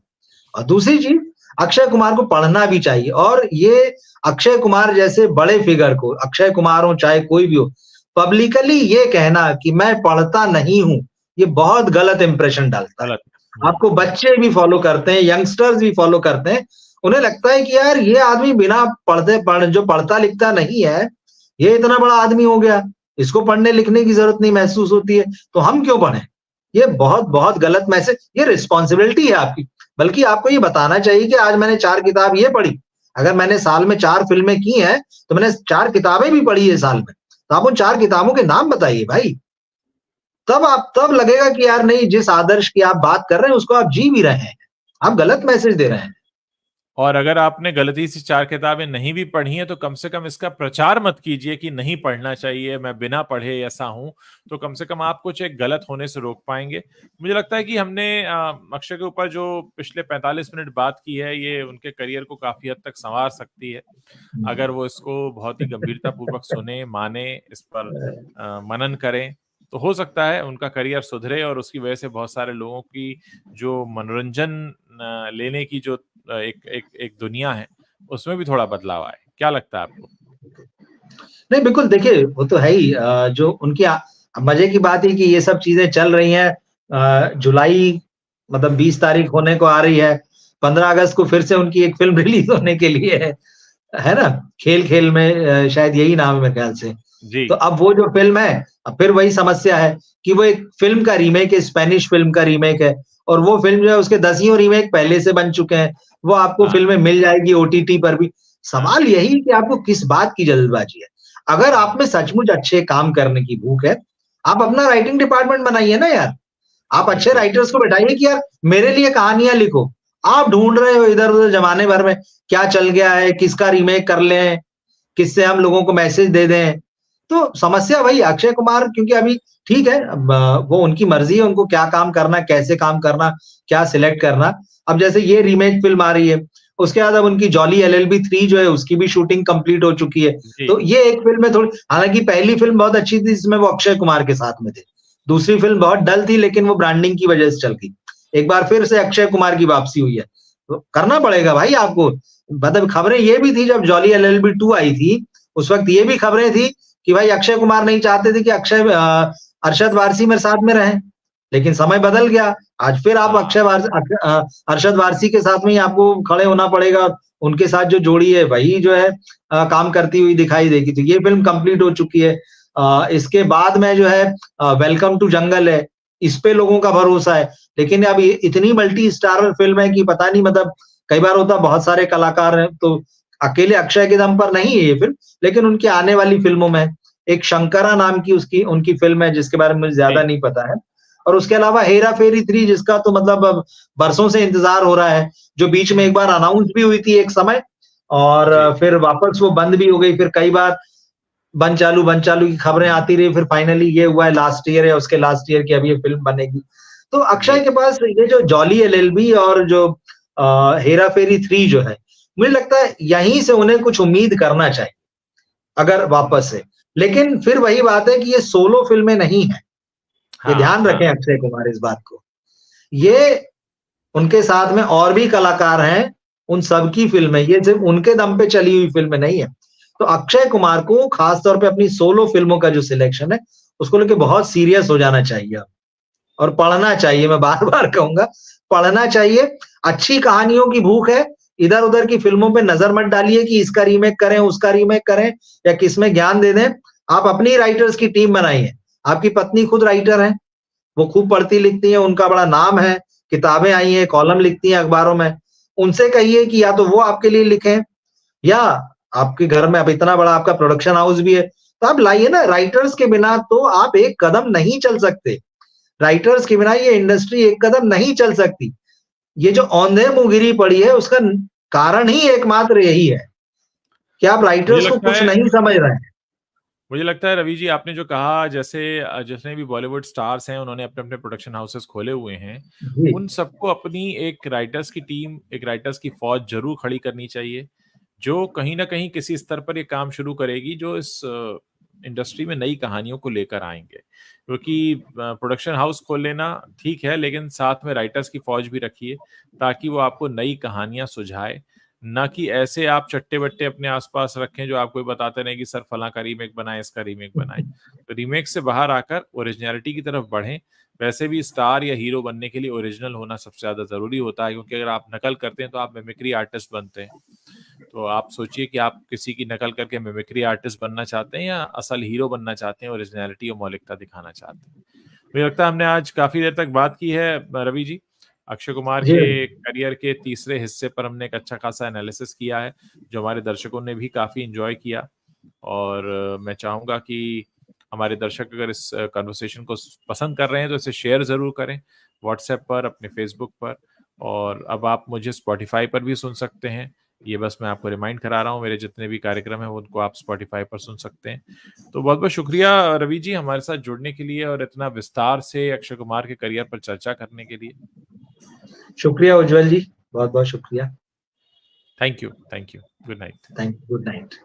और दूसरी चीज, अक्षय कुमार को पढ़ना भी चाहिए, और ये अक्षय कुमार जैसे बड़े फिगर को, अक्षय कुमार हो चाहे कोई भी हो, पब्लिकली ये कहना कि मैं पढ़ता नहीं हूं, ये बहुत गलत इंप्रेशन डालता है। गलत। आपको बच्चे भी फॉलो करते हैं, यंगस्टर्स भी फॉलो करते हैं। उन्हें लगता है कि यार ये आदमी बिना जो पढ़ता लिखता नहीं है, ये इतना बड़ा आदमी हो गया, इसको पढ़ने लिखने की जरूरत नहीं महसूस होती है, तो हम क्यों पढ़ें? ये बहुत बहुत गलत मैसेज, ये रिस्पॉन्सिबिलिटी है आपकी। बल्कि आपको ये बताना चाहिए कि आज मैंने 4 किताब ये पढ़ी। अगर मैंने साल में 4 फिल्में की हैं, तो मैंने 4 किताबें भी पढ़ी है साल में। तो आप उन 4 किताबों के नाम बताइए भाई। तब लगेगा कि यार नहीं, जिस आदर्श की आप बात कर रहे हैं उसको आप जी भी रहे हैं। आप गलत मैसेज दे रहे हैं। और अगर आपने गलती से 4 किताबें नहीं भी पढ़ी हैं, तो कम से कम इसका प्रचार मत कीजिए कि नहीं पढ़ना चाहिए, मैं बिना पढ़े ऐसा हूं। तो कम से कम आप कुछ एक गलत होने से रोक पाएंगे। मुझे लगता है कि हमने अक्षय के ऊपर जो पिछले 45 मिनट बात की है, ये उनके करियर को काफी हद तक संवार सकती है, अगर वो इसको बहुत ही गंभीरता पूर्वक सुने, माने, इस पर मनन करें। तो हो सकता है उनका करियर सुधरे और उसकी वजह से बहुत सारे लोगों की जो मनोरंजन लेने की जो एक एक एक दुनिया है, उसमें भी थोड़ा बदलाव आए। क्या लगता है आपको? नहीं, बिल्कुल देखिए, वो तो है ही। जो उनकी मजे की बात है कि ये सब चीजें चल रही हैं। जुलाई मतलब 20 तारीख होने को आ रही है। 15 अगस्त को फिर से उनकी एक फिल्म रिलीज होने के लिए है ना? खेल-खेल में शायद यही नाम है मेरे ख्याल से। जी। तो अब वो जो फ़िल्म है, अब फिर वही समस्या है कि वो एक फ़िल्म का रीमेक है, स्पेनिश फ़िल्म का रीमेक है, और वो फ़िल्म जो है उसके दसियों रीमेक पहले से बन चुके हैं। वो आपको हाँ, फ़िल्में मिल जाएगी ओटीटी पर भी। हाँ। सवाल यही है कि आपको किस बात की जल्दबाज़ी है? अगर आप में सचमुच अच्छे काम करने की भूख है, आप अपना राइटिंग डिपार्टमेंट बनाइए ना यार। आप अच्छे बिल्कुल। राइटर्स को बैठाइए कि यार मेरे लिए कहानियाँ लिखो। आप ढूँढ रहे हो इधर-उधर जमाने भर में क्या चल गया है, किसका रीमेक कर लें, किससे हम लोगों को मैसेज दे दें। तो समस्या वही अक्षय कुमार, क्योंकि अभी ठीक है, अब वो उनकी मर्ज़ी है उनको क्या काम करना, कैसे काम करना, क्या सिलेक्ट करना। अब जैसे ये रीमेक फ़िल्म आ रही है, उसके बाद अब उनकी जॉली एलएलबी 3 जो है उसकी भी शूटिंग कंप्लीट हो चुकी है। जी। तो ये एक फ़िल्म है थोड़ी, हालाँकि पहली फ़िल्म बहुत अच्छी थी, जिसमें वो अक्षय कुमार के साथ में थे। दूसरी फ़िल्म बहुत डल थी, लेकिन वो ब्रांडिंग की वज़ह से चल गई। एक बार फिर से अक्षय कुमार की वापसी हुई है। तो करना पड़ेगा भाई आपको। मतलब खबरें ये भी थी जब जॉली एलएलबी 2 आई थी, उस वक़्त ये भी खबरें थी कि भाई अक्षय कुमार नहीं चाहते थे कि अरशद वारसी मेरे साथ में रहें। लेकिन समय बदल गया। आज फिर आप हाँ। अरशद वारसी के साथ में ही आपको खड़े होना पड़ेगा। उनके साथ जो जोड़ी है वही जो है काम करती हुई दिखाई देगी। तो ये फ़िल्म कंप्लीट हो चुकी है। इसके बाद में जो है वेलकम टू जंगल है। इस पे लोगों का भरोसा है। लेकिन अब ये इतनी मल्टी स्टारर फ़िल्म है कि पता नहीं, मतलब कई बार होता है बहुत सारे कलाकार हैं, तो अकेले अक्षय के दम पर नहीं है ये फ़िल्म, लेकिन उनकी आने वाली फ़िल्मों में एक शंकरा नाम की उसकी उनकी फ़िल्म है, जिसके बारे में मुझे ज़्यादा जी। नहीं पता है। और उसके अलावा हेरा-फेरी 3, जिसका तो मतलब अब बरसों से इंतज़ार हो रहा है, जो बीच में हुँ। एक बार अनाउंस भी हुई थी एक समय, और जी। फिर वापस वो बंद भी हो गई। फिर कई बार बंद चालू की खबरें आती रही, फिर फाइनली ये हुआ है लास्ट ईयर या उसके लास्ट ईयर की अब ये फ़िल्म बनेगी। तो अक्षय जी। के पास ये जो जॉली एलएलबी और जो हेरा-फेरी 3 जो है, मुझे लगता है यहीं से उन्हें कुछ उम्मीद करना चाहिए, अगर वापस से। लेकिन फिर वही बात है कि ये सोलो फ़िल्में नहीं हैं। ये हाँ, ध्यान हाँ। रखें अक्षय कुमार इस बात को। ये उनके साथ में और भी कलाकार हैं, उन सबकी फ़िल्म है, ये सिर्फ़ उनके दम पे चली हुई फ़िल्म नहीं है। तो अक्षय कुमार को ख़ास तौर पे अपनी सोलो फ़िल्मों का जो सिलेक्शन है, उसको लेके बहुत सीरियस हो जाना चाहिए अब, और पढ़ना चाहिए। मैं बार-बार कहूँगा, पढ़ना चाहिए। अच्छी कहानियों की भूख है, इधर-उधर की फ़िल्मों पे नज़र मत डालिए कि इसका रीमेक करें, उसका रीमेक करें या किसमें ज्ञान दे दें। आप अपनी राइटर्स की टीम बनाइए। आपकी पत्नी खुद राइटर हैं। वो खूब पढ़ती-लिखती हैं, उनका बड़ा नाम है, किताबें आई हैं, कॉलम लिखती हैं अखबारों में। उनसे कहिए कि या तो वो आपके लिए लिखें, या आपके घर में अब इतना बड़ा आपका प्रोडक्शन हाउस भी है, तो आप लाइए ना। राइटर्स के बिना तो आप एक कदम नहीं चल सकते। राइटर्स के बिना ये इंडस्ट्री एक कदम नहीं चल सकती। ये जो औंधे-मुँह गिरी पड़ी है, उसका कारण ही एकमात्र यही है कि आप मुझे राइटर्स को लगता कुछ है नहीं समझ रहे हैं। मुझे लगता है रवि जी, आपने जो कहा, जैसे जितने भी बॉलीवुड स्टार्स हैं उन्होंने अपने-अपने प्रोडक्शन हाउसेस खोले हुए हैं। जी। उन सबको अपनी एक राइटर्स की टीम, एक राइटर्स की फ़ौज ज़रूर खड़ी करनी चाहिए, जो कहीं न कहीं किसी स्तर पर ये काम शुरू करेगी, जो इस इंडस्ट्री में नई कहानियों को लेकर आएँगे। क्योंकि प्रोडक्शन हाउस खोल लेना ठीक है, लेकिन साथ में राइटर्स की फ़ौज भी रखिए, ताकि वो आपको नई कहानियाँ सुझाए, ना कि ऐसे आप चट्टे-बट्टे अपने आस-पास रखें जो आपको बताते रहें कि सर फलां का रीमेक बनाएँ, इसका रीमेक बनाएँ। तो रीमेक से बाहर आकर ओरिजिनैलिटी की तरफ बढ़ें। वैसे भी स्टार या हीरो बनने के लिए ओरिजिनल होना सबसे ज़्यादा ज़रूरी होता है, क्योंकि अगर आप नकल करते हैं तो आप मिमिक्री आर्टिस्ट बनते हैं। तो आप सोचिए कि आप किसी की नकल करके मिमिक्री आर्टिस्ट बनना चाहते हैं या असल हीरो बनना चाहते हैं, ओरिजिनैलिटी और मौलिकता दिखाना चाहते हैं। मुझे लगता है हमने आज काफ़ी देर तक बात की है रवि जी। अक्षय कुमार जी के करियर के तीसरे हिस्से पर हमने एक अच्छा खासा एनालिसिस किया है, जो हमारे दर्शकों ने भी काफ़ी एन्जॉय किया। और मैं चाहूँगा कि हमारे दर्शक अगर इस कन्वर्सेशन को पसंद कर रहे हैं तो इसे शेयर ज़रूर करें, व्हाट्सएप पर, अपने फ़ेसबुक पर, और अब आप मुझे स्पॉटिफ़ाई पर भी सुन सकते हैं। ये बस मैं आपको रिमाइंड करा रहा हूँ, मेरे जितने भी कार्यक्रम हैं उनको आप स्पॉटिफ़ाई पर सुन सकते हैं। तो बहुत-बहुत शुक्रिया रवि जी हमारे साथ जुड़ने के लिए और इतना विस्तार से अक्षय कुमार के करियर पर चर्चा करने के लिए। शुक्रिया उज्जवल जी, बहुत बहुत शुक्रिया। Thank you, thank you. Good night. Thank you, good night.